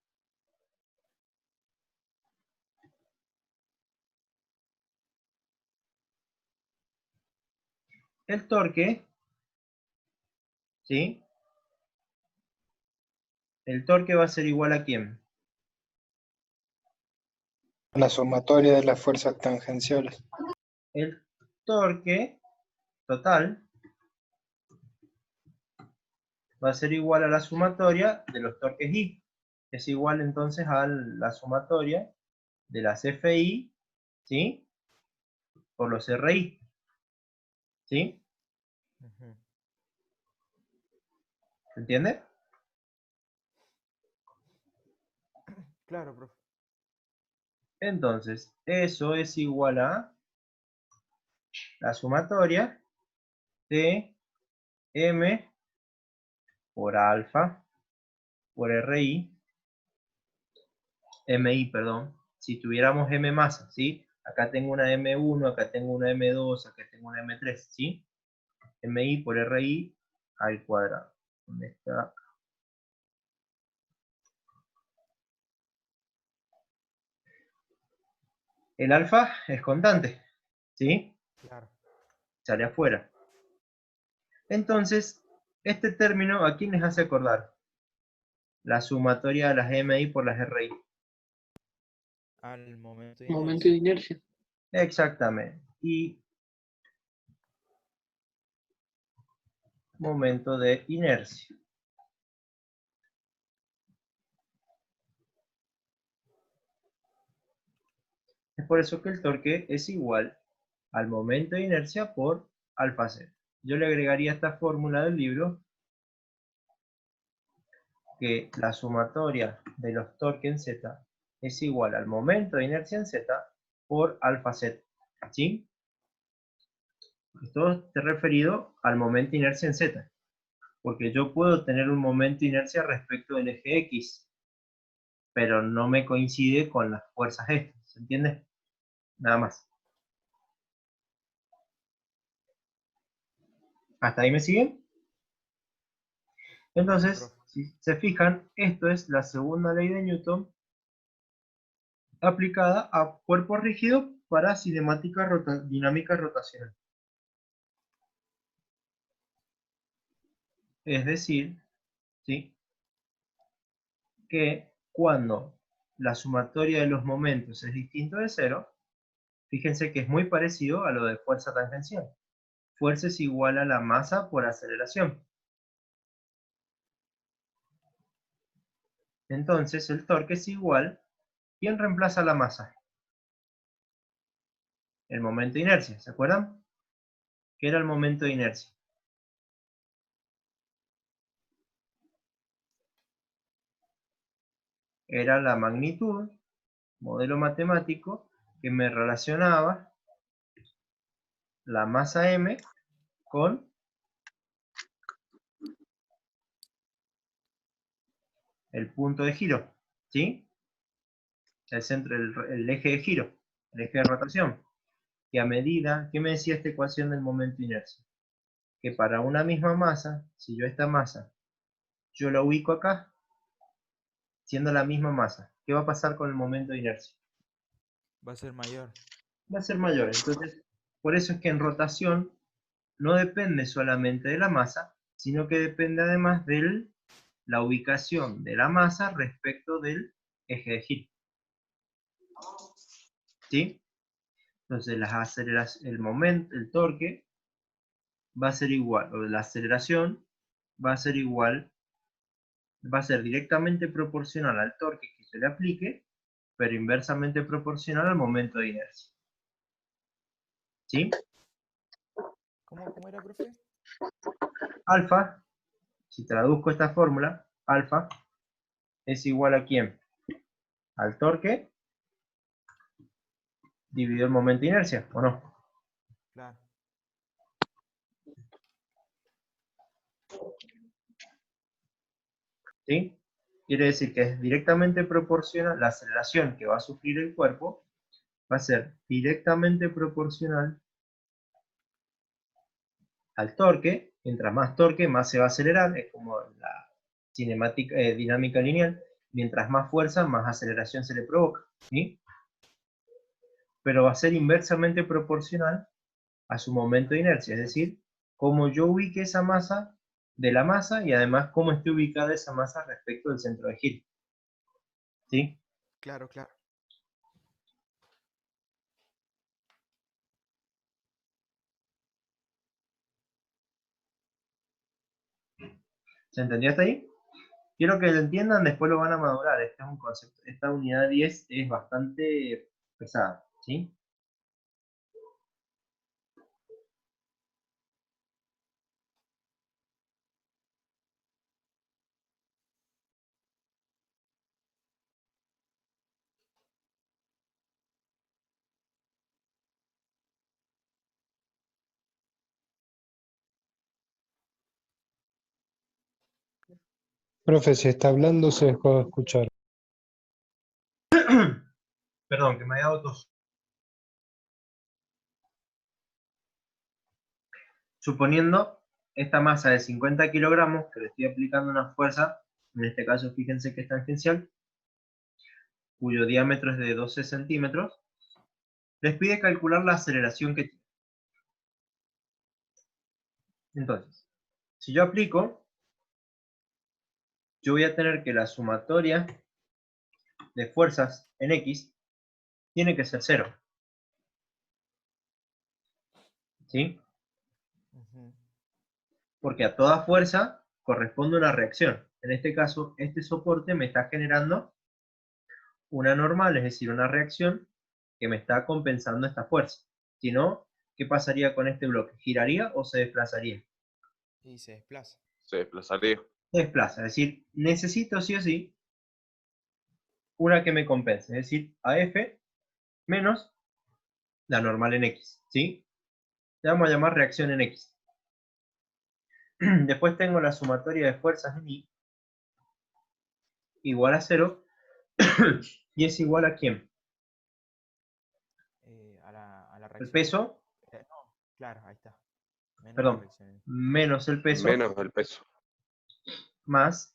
El torque, ¿sí? El torque va a ser igual a ¿quién? La sumatoria de las fuerzas tangenciales. El torque total va a ser igual a la sumatoria de los torques I. Es igual entonces a la sumatoria de las FI, ¿sí? Por los RI, ¿sí? Ujú. ¿Se entiende? Claro, profe. Entonces, eso es igual a la sumatoria de M por alfa por RI, MI, perdón, si tuviéramos M masa, ¿sí? Acá tengo una M1, acá tengo una M2, acá tengo una M3, ¿sí? MI por RI al cuadrado. ¿Dónde está? El alfa es constante, ¿sí? Claro. Sale afuera. Entonces, este término, ¿a quién les hace acordar? La sumatoria de las MI por las RI. Al momento de Momento de inercia. inercia. Exactamente. Y momento de inercia. Es por eso que el torque es igual al momento de inercia por alfa z. Yo le agregaría esta fórmula del libro, que la sumatoria de los torques en z es igual al momento de inercia en z por alfa z. ¿Sí? Esto está referido al momento de inercia en z. Porque yo puedo tener un momento de inercia respecto del eje X, pero no me coincide con las fuerzas estas. ¿Se entiende? Nada más. ¿Hasta ahí me siguen? Entonces, profe. si se fijan, esto es la segunda ley de Newton aplicada a cuerpos rígidos para cinemática dinámica rotacional. Es decir, ¿sí? Que cuando la sumatoria de los momentos es distinto de cero, fíjense que es muy parecido a lo de fuerza tangencial. Fuerza es igual a la masa por aceleración. Entonces el torque es igual. ¿Quién reemplaza la masa? El momento de inercia, ¿se acuerdan? ¿Qué era el momento de inercia? Era la magnitud, modelo matemático, que me relacionaba la masa m con el punto de giro, ¿sí? El centro, el eje de giro, el eje de rotación. Que a medida, ¿qué me decía esta ecuación del momento de inercia? Que para una misma masa, si yo esta masa, yo la ubico acá, siendo la misma masa, ¿qué va a pasar con el momento de inercia? Va a ser mayor. Va a ser mayor. Entonces, por eso es que en rotación no depende solamente de la masa, sino que depende además de la ubicación de la masa respecto del eje de giro. ¿Sí? Entonces el torque va a ser igual, o la aceleración va a ser igual, va a ser directamente proporcional al torque que se le aplique, pero inversamente proporcional al momento de inercia. ¿Sí? ¿Cómo era, profe? Alfa, si traduzco esta fórmula, alfa es igual a ¿quién? Al torque dividido el momento de inercia, ¿o no? Claro. ¿Sí? Quiere decir que es directamente proporcional, la aceleración que va a sufrir el cuerpo va a ser directamente proporcional al torque. Mientras más torque, más se va a acelerar, es como la cinemática, dinámica lineal. Mientras más fuerza, más aceleración se le provoca, ¿sí? Pero va a ser inversamente proporcional a su momento de inercia, es decir, cómo yo ubique esa masa de la masa y además cómo esté ubicada esa masa respecto del centro de giro. ¿Sí? Claro, claro. ¿Se entendió hasta ahí? Quiero que lo entiendan, después lo van a madurar. Este es un concepto. Esta unidad 10 es bastante pesada, ¿sí? Profe, si está hablando se dejó de escuchar. Perdón, que me había dado tos. Suponiendo esta masa de 50 kilogramos, que le estoy aplicando una fuerza, en este caso fíjense que es tangencial, cuyo diámetro es de 12 centímetros, les pide calcular la aceleración que tiene. Entonces, si yo aplico, yo voy a tener que la sumatoria de fuerzas en X tiene que ser 0. ¿Sí? Ujú. Porque a toda fuerza corresponde una reacción. En este caso, este soporte me está generando una normal, es decir, una reacción que me está compensando esta fuerza. Si no, ¿qué pasaría con este bloque? ¿Giraría o se desplazaría? Y se desplaza. Se desplazaría. Se desplaza, es decir, necesito sí o sí una que me compense, es decir, AF menos la normal en X, ¿sí? Le vamos a llamar reacción en X. Después tengo la sumatoria de fuerzas en Y igual a 0 y es igual a ¿quién? A la El reacción. peso, No, claro, ahí está. Menos la perdón, reacción en menos el peso Menos el peso. más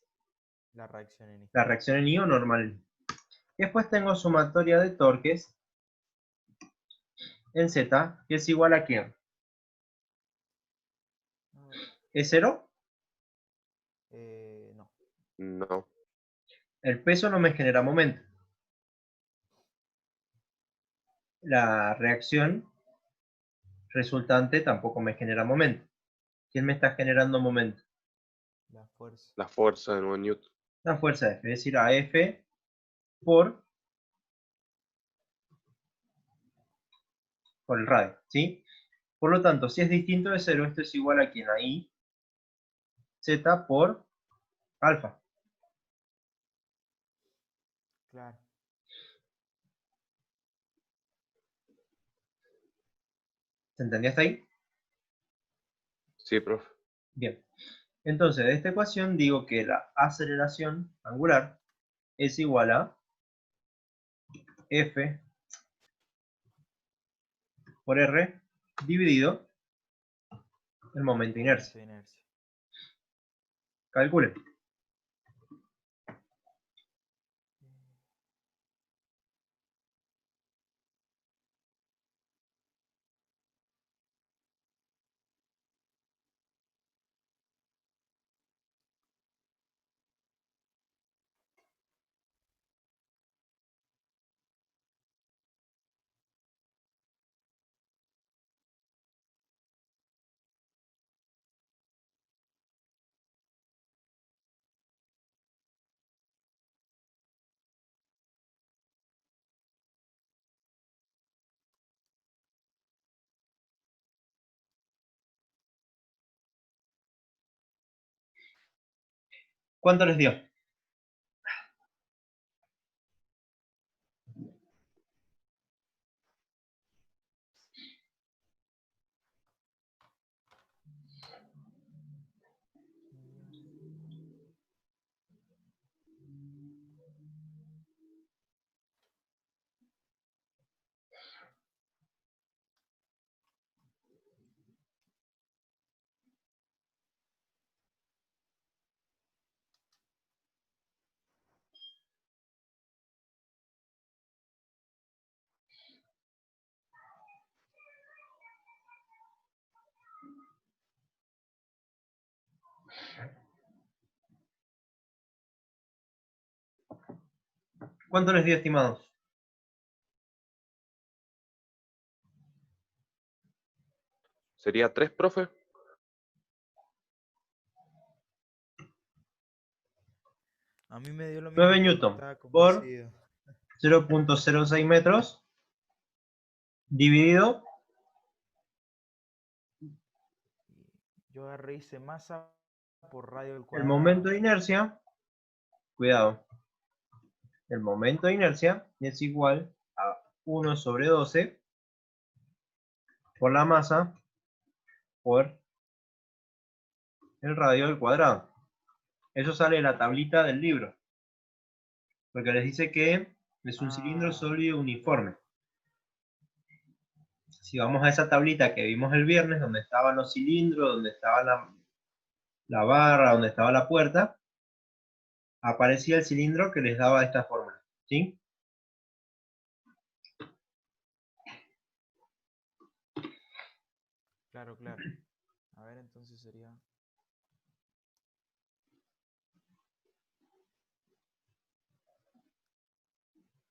la reacción en I. la reacción en I o normal en I. Después tengo sumatoria de torques en Z, que es igual a ¿quién? ¿Es 0? No. No. El peso no me genera momento. La reacción resultante tampoco me genera momento. ¿Quién me está generando momento? La fuerza. La fuerza de 9 newton. La fuerza F, es decir, AF por el radio, ¿sí? Por lo tanto, si es distinto de 0, esto es igual a ¿quién? A I, Z por alfa. Claro. ¿Se entendía hasta ahí? Sí, profe. Bien. Entonces, de esta ecuación digo que la aceleración angular es igual a F por R dividido el momento de inercia. Inercia. Calculen. ¿Cuánto les dio? ¿Cuánto les dio, estimados? ¿Sería 3, profe? A mí me dio lo 9 mismo porque newton estaba por convencido. 0.06 metros dividido, Yo agarré y hice masa por radio al el cuadrado. momento de inercia, cuidado, el momento de inercia es igual a 1 sobre 12 por la masa por el radio al cuadrado. Eso sale de la tablita del libro, porque les dice que es un cilindro sólido uniforme. Si vamos a esa tablita que vimos el viernes, donde estaban los cilindros, donde estaba la barra, donde estaba la puerta, aparecía el cilindro que les daba esta fórmula, ¿sí? Claro, claro. A ver, entonces sería...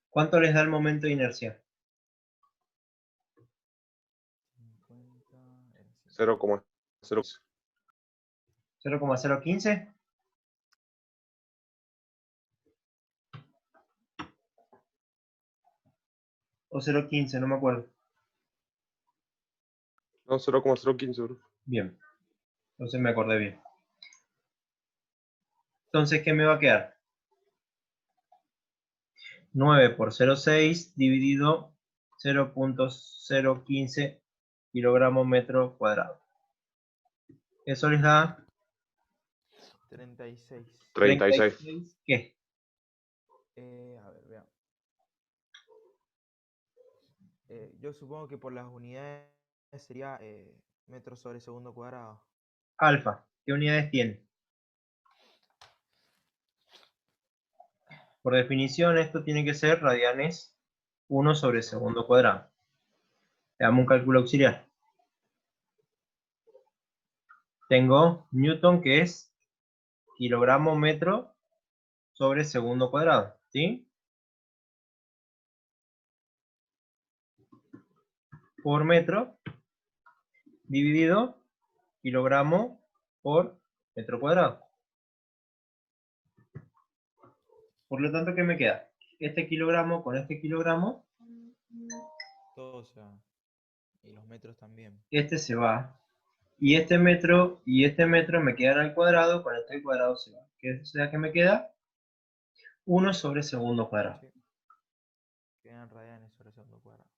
¿Cuánto les da el momento de inercia? 50... era así. 0,0. 0,015. O 0,15, no me acuerdo. No, 0,015, bro. Bien, entonces me acordé bien. Entonces, ¿qué me va a quedar? 9 por 0,6 dividido 0.015 kilogramos metro cuadrado. Eso les da 36. 36. ¿Qué? A ver, veamos. Yo supongo que por las unidades sería metros sobre segundo cuadrado. Alfa. ¿Qué unidades tiene? Por definición, esto tiene que ser radianes 1 sobre segundo cuadrado. Le damos un cálculo auxiliar. Tengo Newton, que es kilogramo metro sobre segundo cuadrado, ¿sí? Por metro dividido kilogramo por metro cuadrado. Por lo tanto, ¿qué me queda? Este kilogramo con este kilogramo, Todo se va. Y los metros también. este se va. Y este metro me quedan al cuadrado, con este cuadrado se va. ¿Qué sea que me queda? 1 sobre segundo cuadrado. Sí. Quedan radianes sobre segundo cuadrado.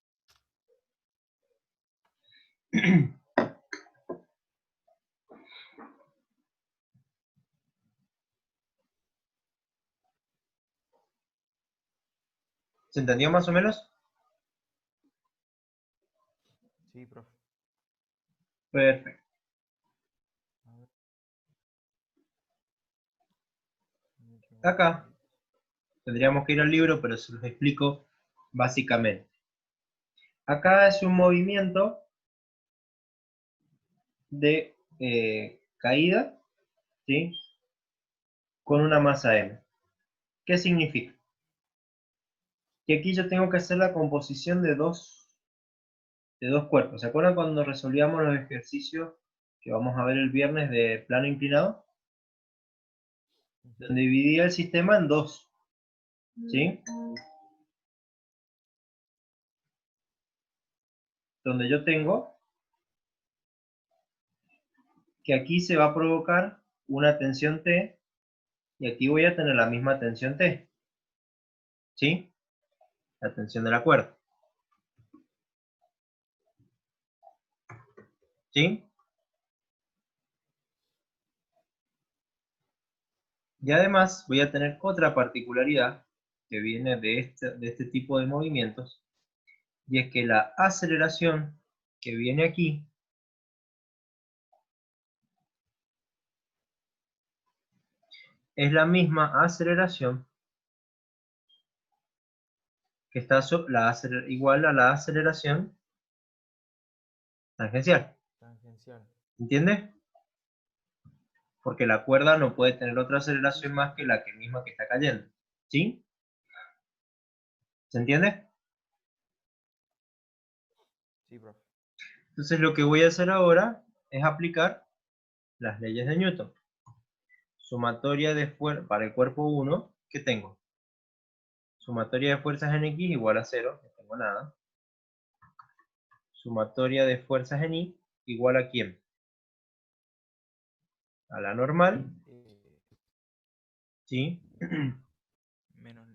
¿Se entendió más o menos? Sí, profe. Perfecto. A ver. Acá tendríamos que ir al libro, pero se los explico básicamente. Acá es un movimiento de caída, ¿sí? Con una masa M. ¿Qué significa? Que aquí yo tengo que hacer la composición de dos cuerpos. ¿Se acuerdan cuando resolvíamos los ejercicios que vamos a ver el viernes de plano inclinado? Donde dividía el sistema en dos, ¿sí? Donde yo tengo que aquí se va a provocar una tensión T y aquí voy a tener la misma tensión T, ¿sí? La tensión de la cuerda, ¿sí? Y además voy a tener otra particularidad que viene de este tipo de movimientos, y es que la aceleración que viene aquí es la misma aceleración que está igual a la aceleración tangencial. Tangencial. ¿Entiende? Porque la cuerda no puede tener otra aceleración más que la misma que está cayendo. ¿Sí? ¿Se entiende? Sí, profe. Entonces lo que voy a hacer ahora es aplicar las leyes de Newton. Sumatoria de para el cuerpo 1 ¿qué tengo? Sumatoria de fuerzas en X igual a 0, no tengo nada. Sumatoria de fuerzas en Y igual a ¿quién? A la normal, ¿sí?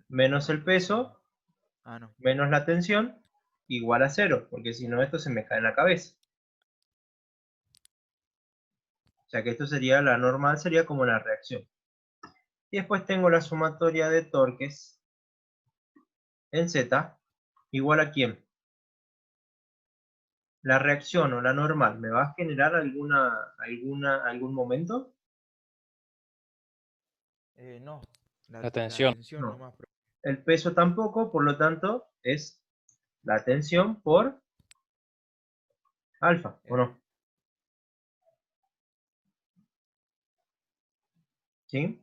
Menos el peso, Ah, no. menos la tensión, igual a 0, porque si no esto se me cae en la cabeza. O sea que esto sería, la normal sería como la reacción. Y después tengo la sumatoria de torques en Z, igual a ¿quién? La reacción o la normal, ¿me va a generar algún momento? No. La tensión. tensión No. nomás. El peso tampoco, por lo tanto, es la tensión por alfa, ¿o no? ¿Sí?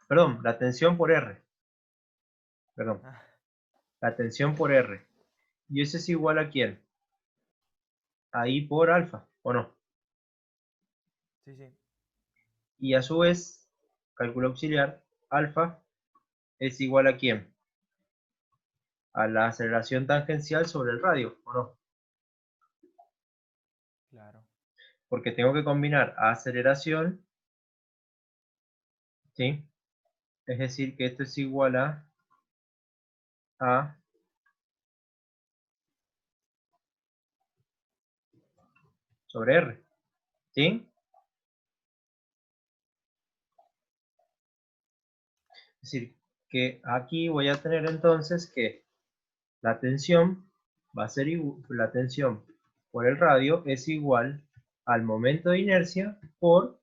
Perdón, la tensión por R. Perdón. Ah, La tensión por R. ¿Y eso es igual a quién? A I por alfa, ¿o no? sí, sí. Y a su vez, cálculo auxiliar, alfa es igual a quién? A la aceleración tangencial sobre el radio, ¿o no? Claro. Porque tengo que combinar aceleración, ¿sí? Es decir, que esto es igual a sobre R, ¿sí? Es decir, que aquí voy a tener entonces que la tensión va a ser la tensión por el radio es igual al momento de inercia por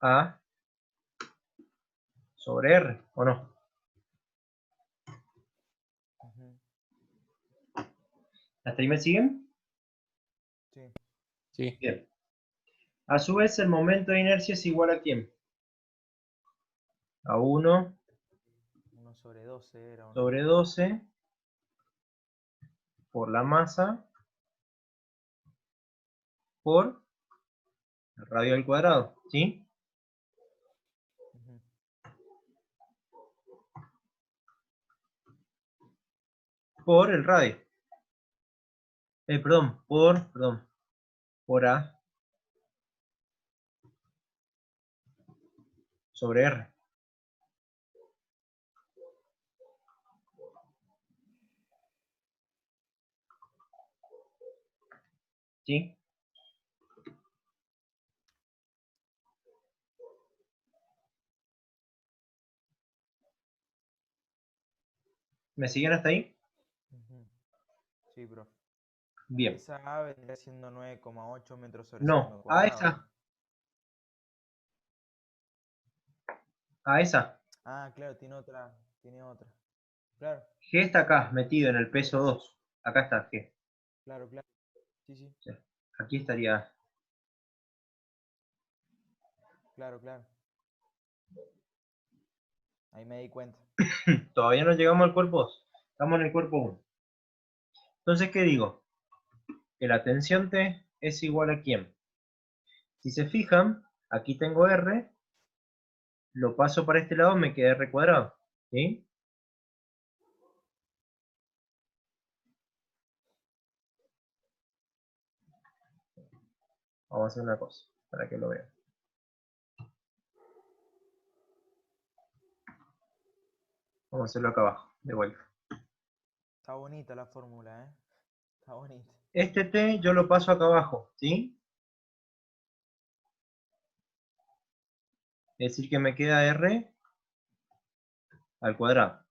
A sobre R, ¿o no? Ujú. ¿Hasta ahí me siguen? Sí. Sí. Bien. A su vez, el momento de inercia es igual a ¿quién? A 1 1 sobre 12 era. sobre 12 por la masa por el radio al cuadrado, ¿sí? Ujú. Por el radio. Perdón, por A sobre R. ¿Sí? ¿Me siguen hasta ahí? Ujú. Sí, bro. Bien. Esa A vendría siendo 9,8 metros sobre No, segundo cuadrado, ¿no? a esa. Ah, claro, tiene otra. Tiene otra. Claro, G está acá, metido en el peso 2. Acá está G. claro, claro. Sí, sí, O sea, aquí estaría. claro, claro. Ahí me di cuenta. Todavía no llegamos al cuerpo 2. Estamos en el cuerpo 1. Entonces, ¿qué digo? Que la tensión T es igual a ¿quién? Si se fijan, aquí tengo R, lo paso para este lado, me queda R cuadrado. ¿Sí? Vamos a hacer una cosa, para que lo vean. Vamos a hacerlo acá abajo, de vuelta. Está bonita la fórmula, ¿eh? Está bonita. Este T yo lo paso acá abajo, ¿sí? Es decir, que me queda R al cuadrado.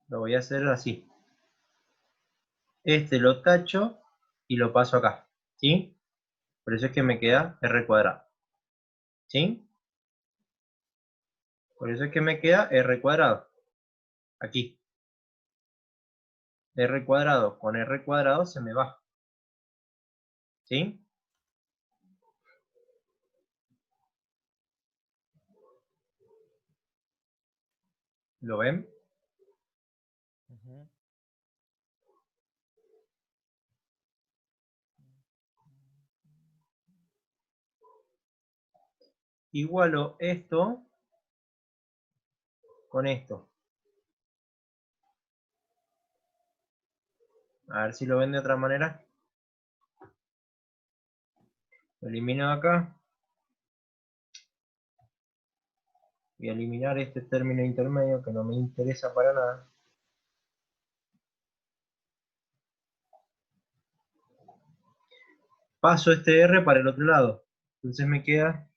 Lo voy a hacer así. Este lo tacho y lo paso acá, ¿sí? Por eso es que me queda R cuadrado. ¿Sí? Por eso es que me queda R cuadrado. Aquí. R cuadrado con R cuadrado se me va. ¿Sí? ¿Lo ven? Ujú. igualo esto con esto. A ver si lo ven de otra manera. Lo elimino de acá. Voy a eliminar este término intermedio que no me interesa para nada. Paso este R para el otro lado. Entonces me queda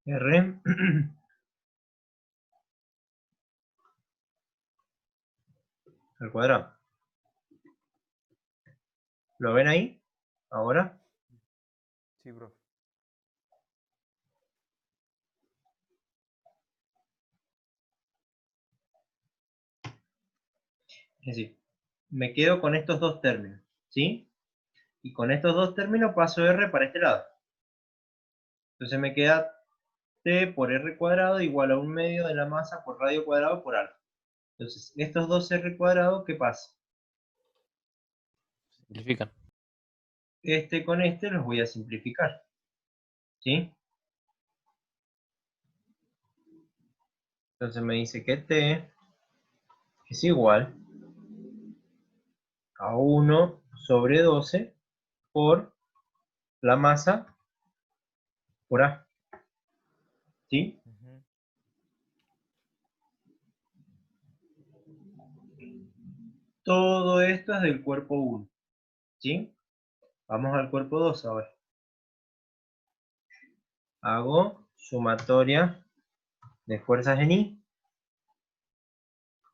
R al cuadrado. ¿Lo ven ahí? Ahora. Sí, profe. Es decir, me quedo con estos dos términos, ¿sí? Y con estos dos términos paso R para este lado. Entonces me queda T por R cuadrado igual a 1/2 de la masa por radio cuadrado por alfa. Entonces, estos dos R cuadrado, ¿qué pasa? Simplifican. Este con este los voy a simplificar, ¿sí? Entonces me dice que T es igual a 1 sobre 12 por la masa por A, ¿sí? Ujú. Todo esto es del cuerpo 1, ¿sí? Vamos al cuerpo 2 ahora. Hago sumatoria de fuerzas en I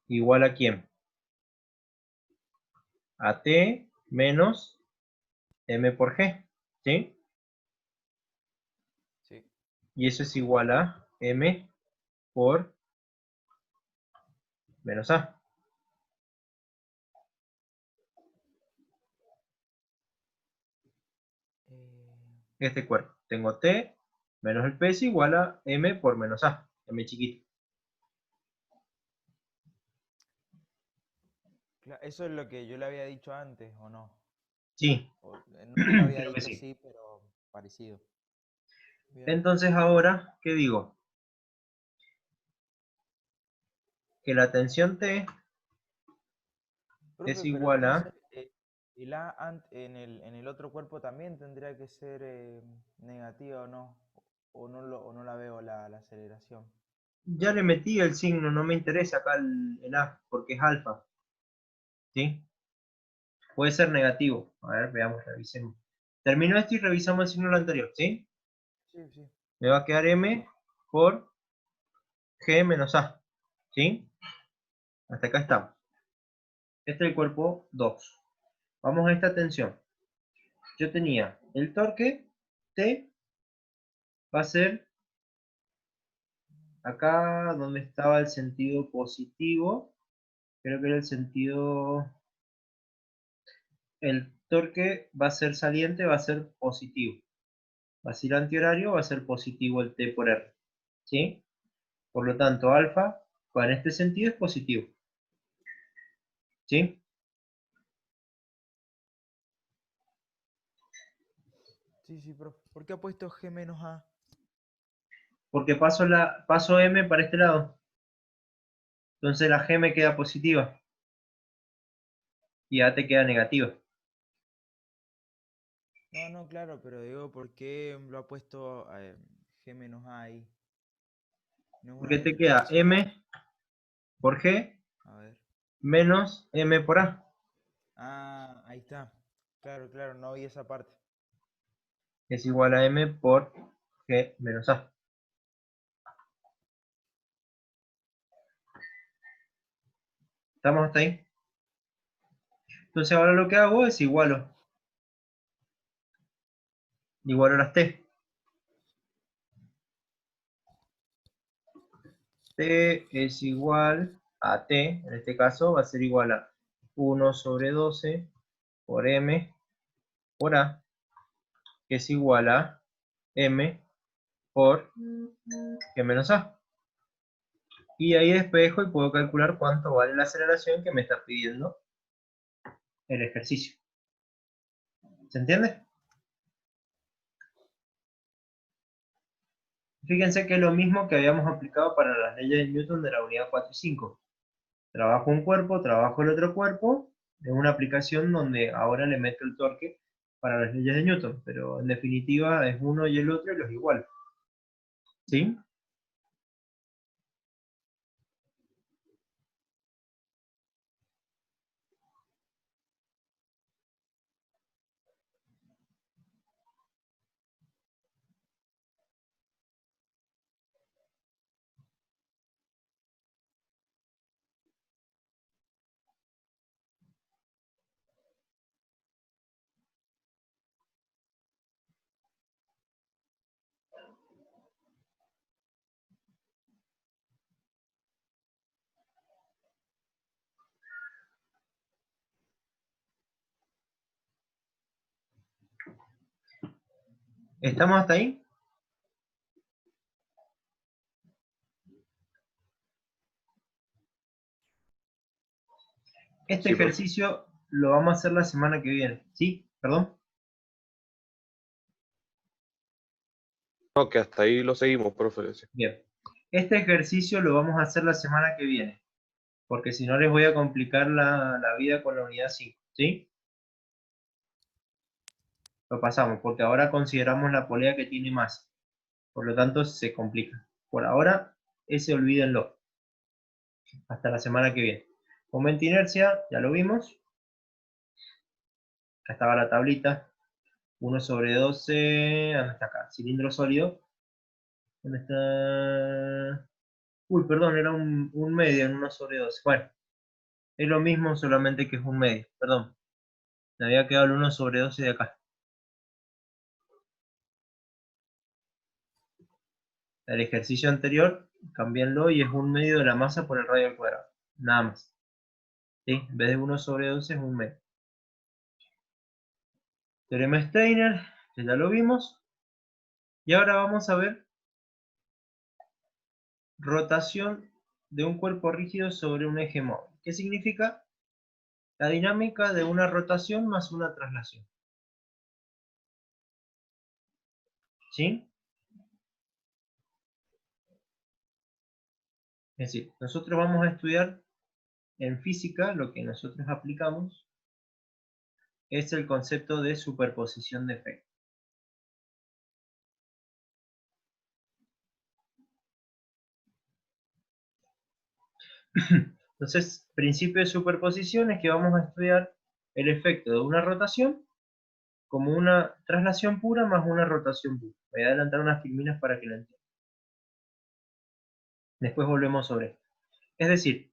igual a ¿quién? A T menos M por G, ¿sí? Sí. Y eso es igual a M por menos A. Este cuerpo. Tengo T menos el peso igual a M por menos A. M chiquito. Eso es lo que yo le había dicho antes, ¿o no? Sí, No me lo había creo que dicho sí. así, pero parecido. Bien. Entonces ahora, ¿qué digo? Que la tensión T es Profe, pero igual a... entonces el A en el otro cuerpo también tendría que ser negativa, ¿o no? O no la veo la aceleración. Ya le metí el signo, no me interesa acá el A, porque es alfa. ¿Sí? Puede ser negativo. A ver, veamos, revisemos. Terminó esto y revisamos el signo del anterior, ¿sí? Sí, sí. Me va a quedar M por G menos A. ¿Sí? Hasta acá estamos. Este es el cuerpo 2. Vamos a esta tensión. Yo tenía el torque T va a ser acá donde estaba el sentido positivo. Creo que era el sentido... El torque va a ser saliente, va a ser positivo. Va a ser antihorario, va a ser positivo el T por R. ¿Sí? Por lo tanto, alfa, en este sentido, es positivo. ¿Sí? Sí, sí, profe. ¿Por qué ha puesto G menos A? Porque paso M para este lado. Entonces la G me queda positiva. Y A te queda negativa. No, no, claro, pero digo, ¿por qué lo ha puesto G menos A ahí? No es una Porque te queda multiplicación. M por G A ver. menos M por A. Ah, ahí está. Claro, claro, no vi esa parte. Es igual a M por G menos A. ¿Estamos hasta ahí? Entonces ahora lo que hago es igualo las T. T es igual a T, en este caso va a ser igual a 1 sobre 12 por M por A, que es igual a M por G menos A. Y ahí despejo y puedo calcular cuánto vale la aceleración que me está pidiendo el ejercicio. ¿Se entiende? Fíjense que es lo mismo que habíamos aplicado para las leyes de Newton de la unidad 4 y 5. Trabajo un cuerpo, trabajo el otro cuerpo, en una aplicación donde ahora le meto el torque para las leyes de Newton, pero en definitiva es uno y el otro y los igual. ¿Sí? ¿Estamos hasta ahí? Este Sí, profe. ejercicio lo vamos a hacer la semana que viene. ¿Sí? ¿Perdón? No, que hasta ahí lo seguimos, profe. decía. Bien. Este ejercicio lo vamos a hacer la semana que viene, porque si no les voy a complicar la vida con la unidad 5. ¿Sí? Lo pasamos, porque ahora consideramos la polea que tiene masa. Por lo tanto, se complica. Por ahora, ese olvídenlo. Hasta la semana que viene. Momento inercia, ya lo vimos. Acá estaba la tablita. 1 sobre 12. ¿Dónde está acá? Cilindro sólido. ¿Dónde está? Uy, perdón, era un medio en 1 sobre 12. Bueno, es lo mismo, solamente que es un medio. Perdón. Me había quedado el 1 sobre 12 de acá. El ejercicio anterior, cámbienlo y es un medio de la masa por el radio al cuadrado. Nada más. ¿Sí? En vez de 1 sobre 12 es un medio. Teorema Steiner, que ya lo vimos. Y ahora vamos a ver rotación de un cuerpo rígido sobre un eje móvil. ¿Qué significa? La dinámica de una rotación más una traslación. ¿Sí? Es decir, nosotros vamos a estudiar en física, lo que nosotros aplicamos es el concepto de superposición de efectos. Entonces, principio de superposición es que vamos a estudiar el efecto de una rotación como una traslación pura más una rotación pura. Voy a adelantar unas filminas para que lo entiendan. Después volvemos sobre esto. Es decir,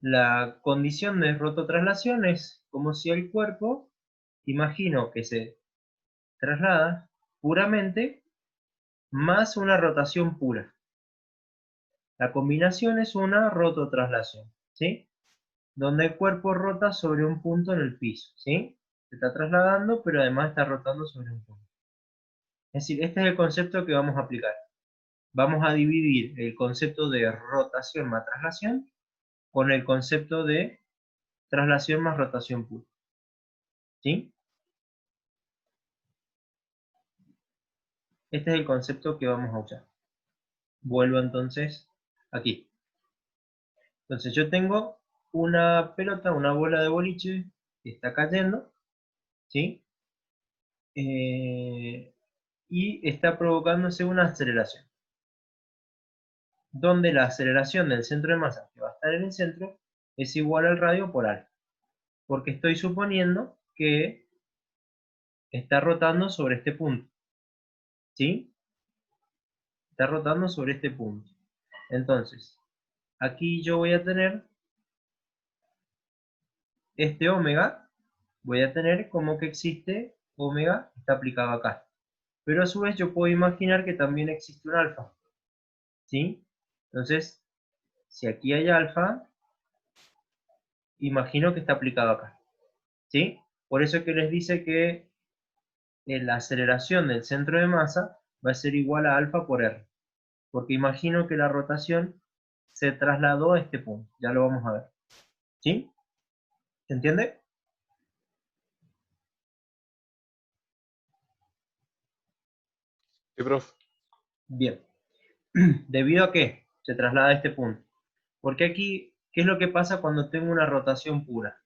la condición de rototraslación es como si el cuerpo, imagino que se traslada puramente más una rotación pura. La combinación es una rototraslación, ¿sí? Donde el cuerpo rota sobre un punto en el piso, ¿sí? Se está trasladando, pero además está rotando sobre un punto. Es decir, este es el concepto que vamos a aplicar. Vamos a dividir el concepto de rotación más traslación con el concepto de traslación más rotación pura. ¿Sí? Este es el concepto que vamos a usar. Vuelvo entonces aquí. Entonces yo tengo una pelota, una bola de boliche que está cayendo, ¿sí? Y está provocándose una aceleración. Donde la aceleración del centro de masa, que va a estar en el centro, es igual al radio por alfa. Porque estoy suponiendo que está rotando sobre este punto. ¿Sí? Está rotando sobre este punto. Entonces, aquí yo voy a tener este omega, voy a tener como que existe omega, está aplicado acá. Pero a su vez yo puedo imaginar que también existe un alfa. ¿Sí? Entonces, si aquí hay alfa, imagino que está aplicado acá. ¿Sí? Por eso es que les dice que la aceleración del centro de masa va a ser igual a alfa por r. Porque imagino que la rotación se trasladó a este punto. Ya lo vamos a ver. ¿Sí? ¿Se entiende? Sí, profe. Bien. ¿Debido a qué se traslada a este punto? Porque aquí, ¿qué es lo que pasa cuando tengo una rotación pura?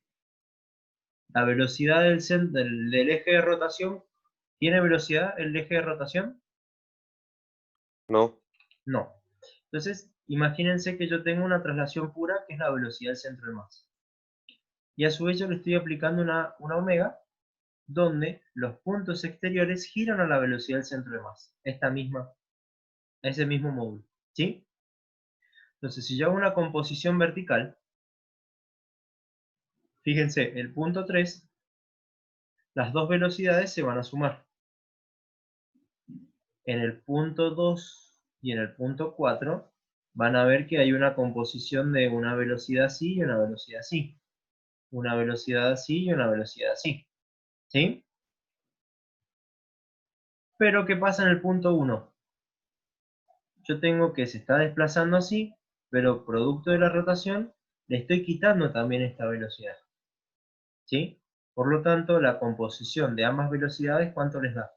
La velocidad del eje de rotación, ¿tiene velocidad el eje de rotación? No. No. Entonces, imagínense que yo tengo una traslación pura, que es la velocidad del centro de masa. Y a su vez yo le estoy aplicando una omega, donde los puntos exteriores giran a la velocidad del centro de masa. Ese mismo módulo. ¿Sí? Entonces, si yo hago una composición vertical, fíjense, el punto 3, las dos velocidades se van a sumar. En el punto 2 y en el punto 4 van a ver que hay una composición de una velocidad así y una velocidad así. Una velocidad así y una velocidad así. ¿Sí? Pero ¿qué pasa en el punto 1? Yo tengo que se está desplazando así, pero producto de la rotación le estoy quitando también esta velocidad. ¿Sí? Por lo tanto, la composición de ambas velocidades, ¿cuánto les da?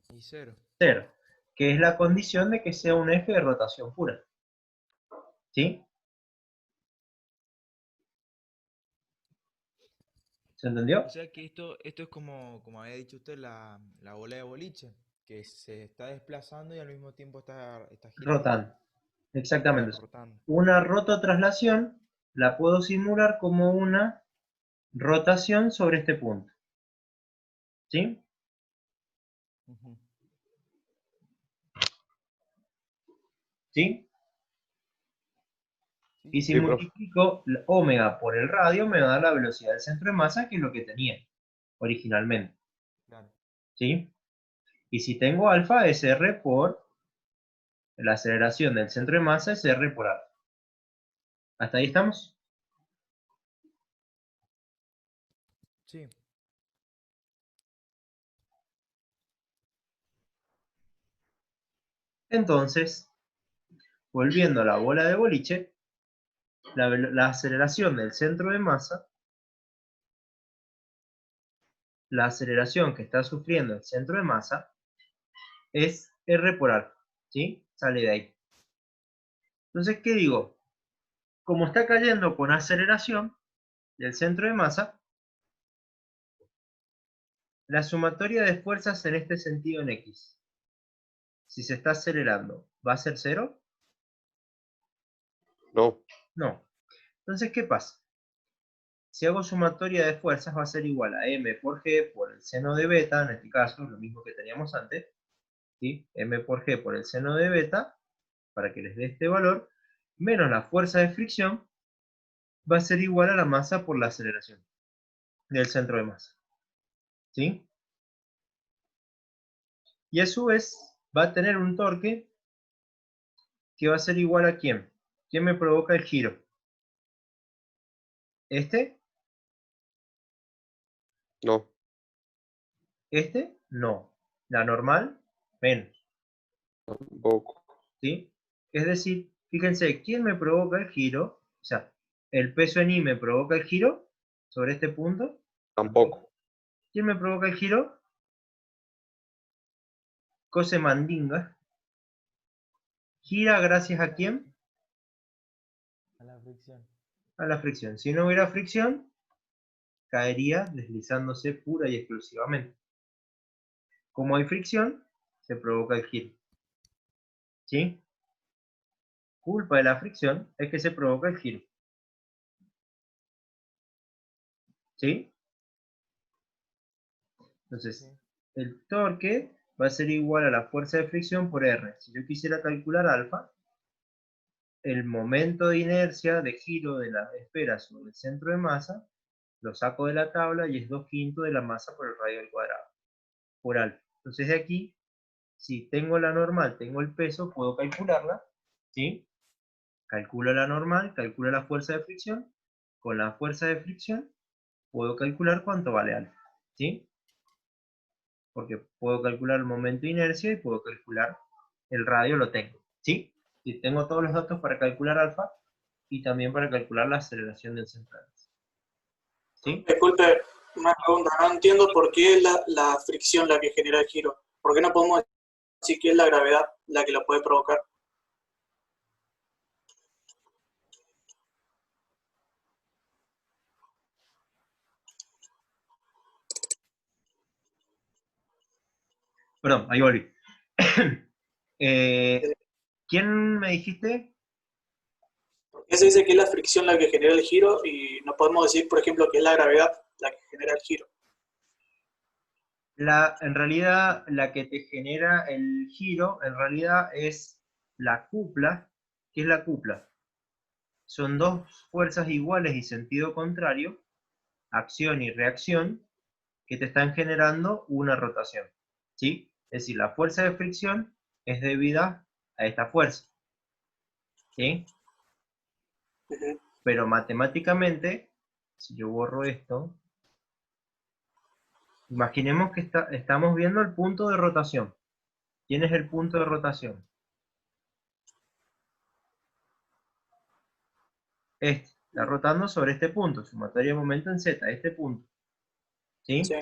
Y 0. 0, que es la condición de que sea un eje de rotación pura. ¿Sí? ¿Se entendió? O sea que esto es como había dicho usted, la bola de boliche, que se está desplazando y al mismo tiempo está girando, Rotando. Exactamente. rotando. Una rototraslación la puedo simular como una rotación sobre este punto. ¿Sí? Ujú. ¿Sí? Sí, Y si Sí, profe. multiplico la omega por el radio, me va a dar la velocidad del centro de masa, que es lo que tenía originalmente. claro. ¿Sí? Y si tengo alfa, es R por la aceleración del centro de masa, es R por alfa. ¿Hasta ahí estamos? Sí. Entonces, volviendo a la bola de boliche, la aceleración del centro de masa, la aceleración que está sufriendo el centro de masa, es R por alfa. ¿Sí? Sale de ahí. Entonces, ¿qué digo? Como está cayendo con aceleración del centro de masa, la sumatoria de fuerzas en este sentido en X, si se está acelerando, ¿va a ser 0? No. No. Entonces, ¿qué pasa? Si hago sumatoria de fuerzas va a ser igual a m por g por el seno de beta, en este caso, lo mismo que teníamos antes, ¿sí? M por g por el seno de beta, para que les dé este valor, menos la fuerza de fricción, va a ser igual a la masa por la aceleración del centro de masa. ¿Sí? Y a su vez va a tener un torque que va a ser igual a ¿quién? ¿Quién me provoca el giro? ¿Este? No. ¿Este? No. La normal, menos. Tampoco. ¿Sí? Es decir, fíjense, ¿quién me provoca el giro? O sea, el peso en I me provoca el giro sobre este punto. Tampoco. ¿Quién me provoca el giro? Cose mandinga. ¿Gira gracias a quién? A la fricción. A la fricción. Si no hubiera fricción, caería deslizándose pura y exclusivamente. Como hay fricción, se provoca el giro. ¿Sí? Culpa de la fricción es que se provoca el giro. ¿Sí? Entonces, Sí. el torque va a ser igual a la fuerza de fricción por R. Si yo quisiera calcular alfa, el momento de inercia de giro de la esfera sobre el centro de masa, lo saco de la tabla y es 2/5 de la masa por el radio al cuadrado, por alfa. Entonces de aquí, si tengo la normal, tengo el peso, puedo calcularla, ¿sí? Calculo la normal, calculo la fuerza de fricción, con la fuerza de fricción puedo calcular cuánto vale alfa, ¿sí? Porque puedo calcular el momento de inercia y puedo calcular el radio, lo tengo, ¿sí? Y tengo todos los datos para calcular alfa y también para calcular la aceleración del centro de masa. ¿Sí? Disculpe, Una pregunta, no entiendo por qué es la fricción la que genera el giro. ¿Por qué no podemos decir que es la gravedad la que lo puede provocar? Perdón, ahí volví. ¿Quién me dijiste? ¿Por qué se dice que es la fricción la que genera el giro y no podemos decir, por ejemplo, que es la gravedad la que genera el giro? En realidad, la que te genera el giro, en realidad es la cupla. ¿Qué es la cupla? Son dos fuerzas iguales y sentido contrario, acción y reacción, que te están generando una rotación. ¿Sí? Es decir, la fuerza de fricción es debida a esta fuerza. ¿Sí? Ujú. Pero matemáticamente, si yo borro esto, imaginemos que estamos viendo el punto de rotación. ¿Quién es el punto de rotación? Este. Está rotando sobre este punto, sumatoria de momento en Z, este punto. ¿Sí? Sí.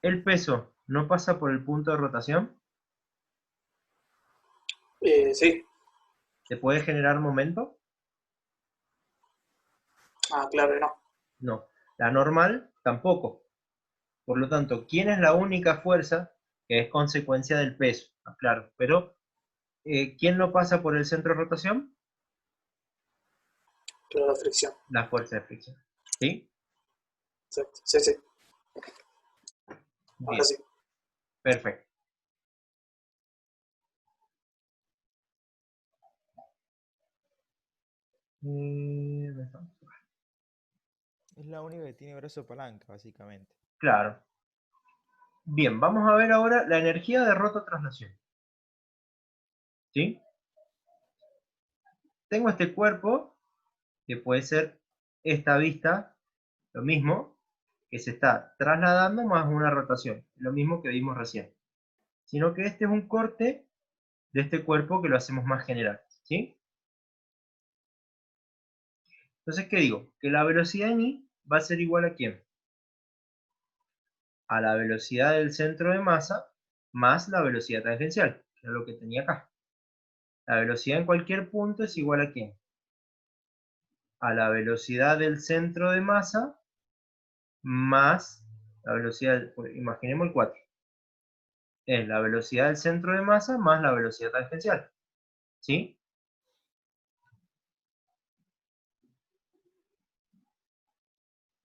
El peso no pasa por el punto de rotación. Sí. ¿Te puede generar momento? Ah, claro que no. No. La normal tampoco. Por lo tanto, ¿quién es la única fuerza que es consecuencia del peso? Ah, claro, pero ¿quién no pasa por el centro de rotación? Claro, la fricción. La fuerza de fricción. ¿Sí? Exacto. Sí, sí. Ahora Bien, sí. perfecto. ¿Dónde estamos? Es la única que tiene brazo palanca, básicamente. Claro. Bien, vamos a ver ahora la energía de rototraslación. ¿Sí? Tengo este cuerpo, que puede ser esta vista, lo mismo, que se está trasladando más una rotación, lo mismo que vimos recién. Sino que este es un corte de este cuerpo que lo hacemos más general. ¿Sí? Entonces, ¿qué digo? Que la velocidad en I va a ser igual a ¿quién? A la velocidad del centro de masa más la velocidad tangencial, que es lo que tenía acá. La velocidad en cualquier punto es igual a ¿quién? A la velocidad del centro de masa más la velocidad, imaginemos el 4. Es la velocidad del centro de masa más la velocidad tangencial. ¿Sí?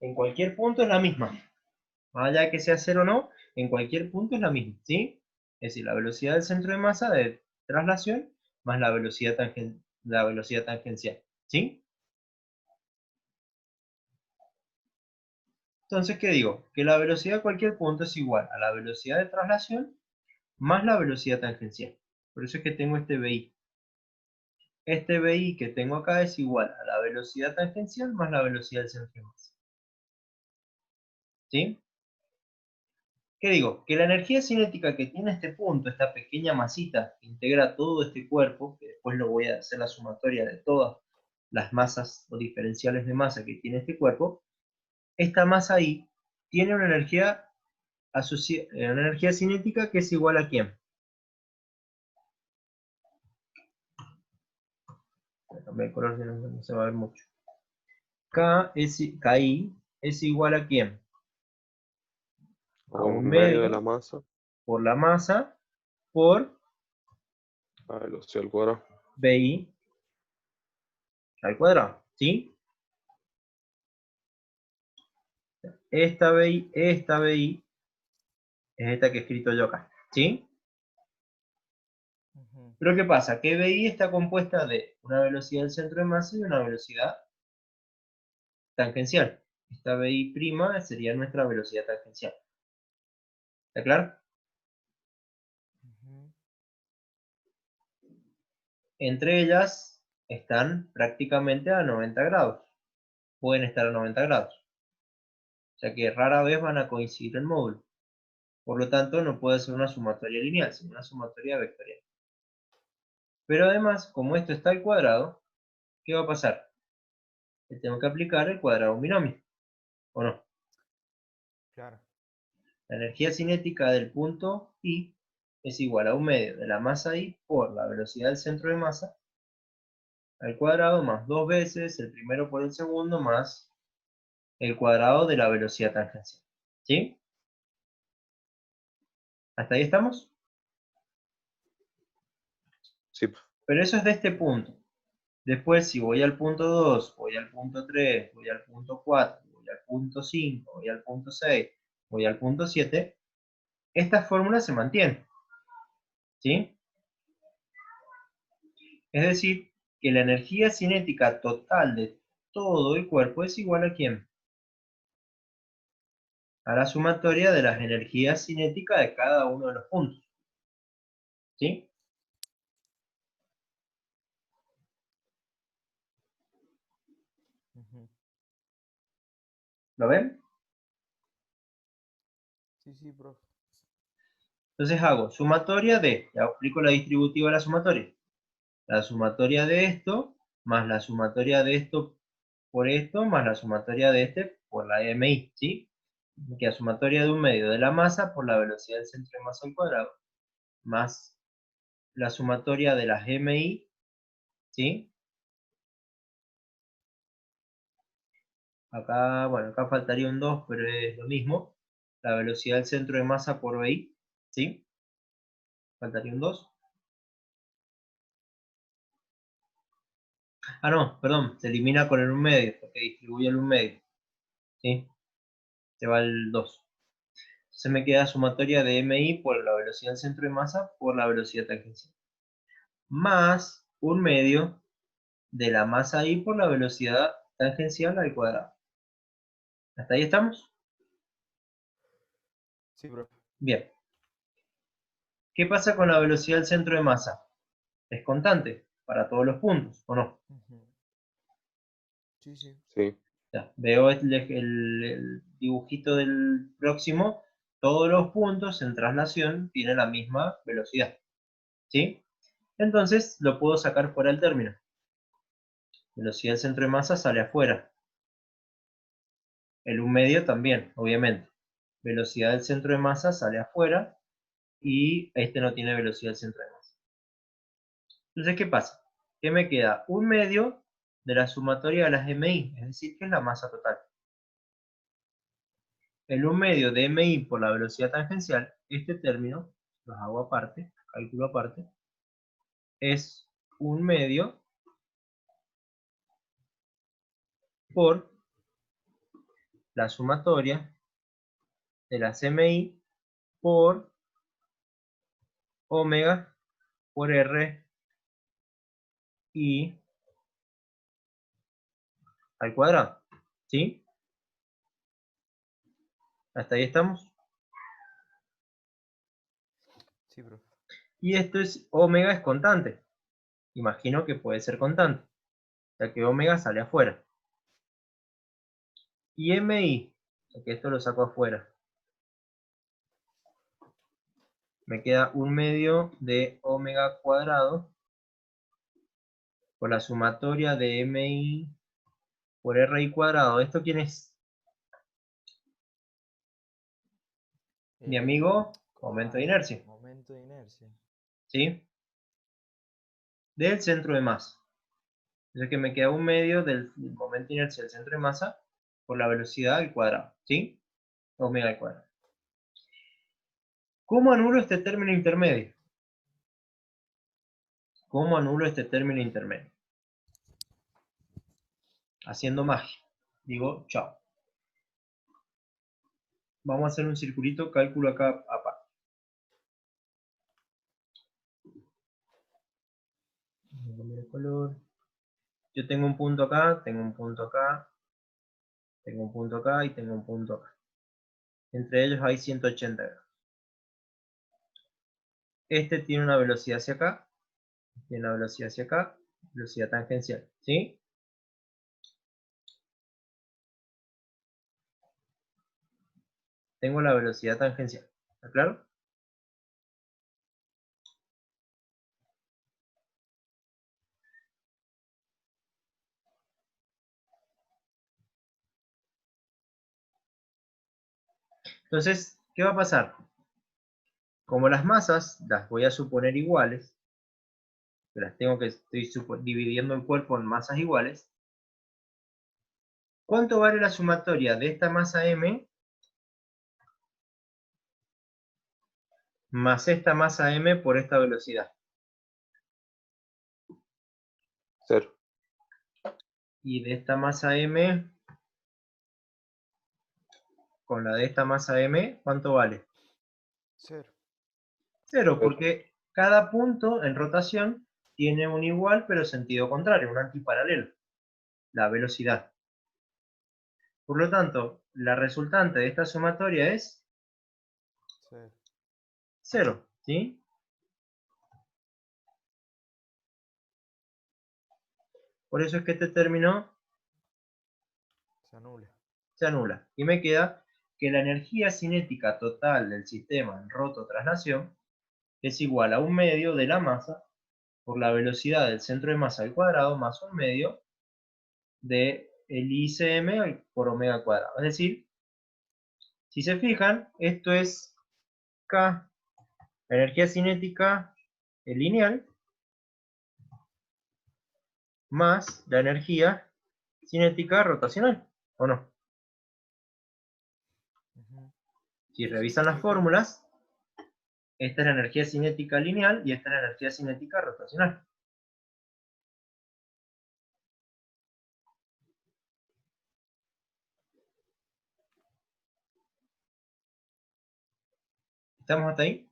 En cualquier punto es la misma. Más allá de que sea 0 o no, en cualquier punto es la misma. ¿Sí? Es decir, la velocidad del centro de masa de traslación más la velocidad tangencial. ¿Sí? Entonces, ¿qué digo? Que la velocidad a cualquier punto es igual a la velocidad de traslación más la velocidad tangencial. Por eso es que tengo este BI. Este BI que tengo acá es igual a la velocidad tangencial más la velocidad del centro de masa. ¿Sí? ¿Qué digo? Que la energía cinética que tiene este punto, esta pequeña masita que integra todo este cuerpo, que después lo voy a hacer la sumatoria de todas las masas o diferenciales de masa que tiene este cuerpo, esta masa ahí tiene una energía cinética que es igual a ¿quién? Voy a cambiar el color, no se va a ver mucho. KI es igual a ¿quién? A un medio de la masa, por la masa por la velocidad al cuadrado. BI al cuadrado, ¿sí? Esta BI es esta que he escrito yo acá, ¿sí? Ujú. Pero ¿qué pasa? Que BI está compuesta de una velocidad del centro de masa y una velocidad tangencial. Esta BI' sería nuestra velocidad tangencial. ¿Está claro? Ujú. Entre ellas están prácticamente a 90 grados. Pueden estar a 90 grados. O sea que rara vez van a coincidir en módulo. Por lo tanto, no puede ser una sumatoria lineal, sino una sumatoria vectorial. Pero además, como esto está al cuadrado, ¿qué va a pasar? Que tengo que aplicar el cuadrado binomio, ¿o no? Claro. La energía cinética del punto I es igual a 1/2 de la masa I por la velocidad del centro de masa al cuadrado más 2 veces el primero por el segundo más el cuadrado de la velocidad tangencial. ¿Sí? ¿Hasta ahí estamos? Sí, Pero eso es de este punto. Después, si voy al punto 2, voy al punto 3, voy al punto 4, voy al punto 5, voy al punto 6, voy al punto 7, esta fórmula se mantiene. ¿Sí? Es decir, que la energía cinética total de todo el cuerpo es igual a ¿quién? A la sumatoria de las energías cinéticas de cada uno de los puntos. ¿Sí? Ujú. ¿Lo ven? Sí, sí, profe. Entonces hago sumatoria de, ya aplico la distributiva de la sumatoria. La sumatoria de esto, más la sumatoria de esto por esto, más la sumatoria de este por la MI, ¿sí? Me queda sumatoria de 1/2 de la masa por la velocidad del centro de masa al cuadrado, más la sumatoria de las MI, ¿sí? Acá, bueno, acá faltaría un 2, pero es lo mismo. La velocidad del centro de masa por BI, ¿sí? Faltaría un 2. Ah, no, perdón, se elimina con el 1/2, porque distribuye el 1/2, ¿sí? Se va el 2. Entonces me queda sumatoria de MI por la velocidad del centro de masa por la velocidad tangencial. Más 1/2 de la masa I por la velocidad tangencial al cuadrado. ¿Hasta ahí estamos? Sí, profe. Bien. ¿Qué pasa con la velocidad del centro de masa? ¿Es constante para todos los puntos o no? Ujú. Sí, sí. sí. Ya, veo el dibujito del próximo. Todos los puntos en traslación tienen la misma velocidad. ¿Sí? Entonces lo puedo sacar fuera del término. Velocidad del centro de masa sale afuera. El 1/2 también, obviamente. Velocidad del centro de masa sale afuera. Y este no tiene velocidad del centro de masa. Entonces, ¿qué pasa? Que me queda 1/2 de la sumatoria de las MI, es decir, que es la masa total. El 1/2 de MI por la velocidad tangencial, este término, los hago aparte, cálculo aparte, es 1/2 por la sumatoria de las MI por omega por R y al cuadrado. ¿Sí? ¿Hasta ahí estamos? Sí, profe. Y esto es, omega es constante. Imagino que puede ser constante, ya que omega sale afuera. Y MI, ya que esto lo saco afuera, me queda 1/2 de omega cuadrado por la sumatoria de MI por RI cuadrado. ¿Esto quién es? Mi amigo, momento de inercia. Momento de inercia. ¿Sí? Del centro de masa. Entonces que me queda 1/2 del momento de inercia del centro de masa por la velocidad al cuadrado. ¿Sí? Omega al cuadrado. ¿Cómo anulo este término intermedio? ¿Cómo anulo este término intermedio? Haciendo magia. Digo, chao. Vamos a hacer un circulito, cálculo acá aparte. Voy a cambiar el color. Yo tengo un punto acá, tengo un punto acá, tengo un punto acá y tengo un punto acá. Entre ellos hay 180 grados. Este tiene una velocidad hacia acá, tiene una velocidad hacia acá, velocidad tangencial, ¿sí? Tengo la velocidad tangencial, ¿está claro? Entonces, ¿qué va a pasar? Como las masas las voy a suponer iguales, estoy dividiendo el cuerpo en masas iguales, ¿cuánto vale la sumatoria de esta masa m más esta masa m por esta velocidad? 0. Y de esta masa m con la de esta masa m, ¿cuánto vale? 0. 0, porque cada punto en rotación tiene un igual pero sentido contrario, un antiparalelo, la velocidad. Por lo tanto, la resultante de esta sumatoria es 0. 0, ¿sí? Por eso es que este término Se anula. se anula. Y me queda que la energía cinética total del sistema en rototraslación es igual a 1/2 de la masa por la velocidad del centro de masa al cuadrado más 1/2 de el ICM por omega al cuadrado. Es decir, si se fijan, esto es K, la energía cinética lineal, más la energía cinética rotacional, ¿o no? Ujú. Si Sí, revisan las fórmulas, esta es la energía cinética lineal y esta es la energía cinética rotacional. ¿Estamos hasta ahí?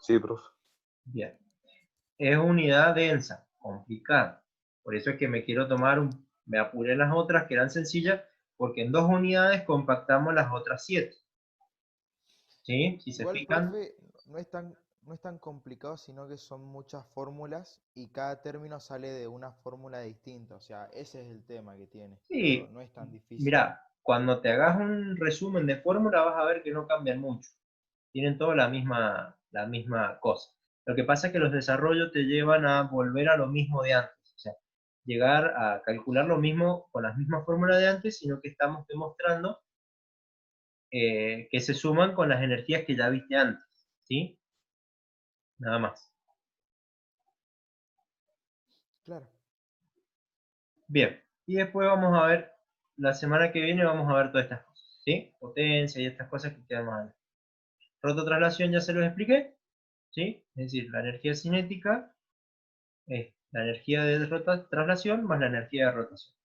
Sí, profe. Bien. Es unidad densa, complicada. Por eso es que me quiero tomar me apuré en las otras que eran sencillas, porque en 2 unidades compactamos las otras 7. ¿Sí? Si se Igual, fijan, profe, no es tan complicado, sino que son muchas fórmulas y cada término sale de una fórmula distinta. O sea, ese es el tema que tiene, pero sí, no es tan difícil. mira, cuando te hagas un resumen de fórmula vas a ver que no cambian mucho. Tienen toda la misma cosa. Lo que pasa es que los desarrollos te llevan a volver a lo mismo de antes. O sea, llegar a calcular lo mismo con las mismas fórmulas de antes, sino que estamos demostrando que se suman con las energías que ya viste antes. ¿Sí? Nada más. Claro. Bien. Y después vamos a ver, la semana que viene vamos a ver todas estas cosas. ¿Sí? Potencia y estas cosas que quedan más adelante. Rototraslación ya se los expliqué. ¿Sí? Es decir, la energía cinética es la energía de traslación más la energía de rotación.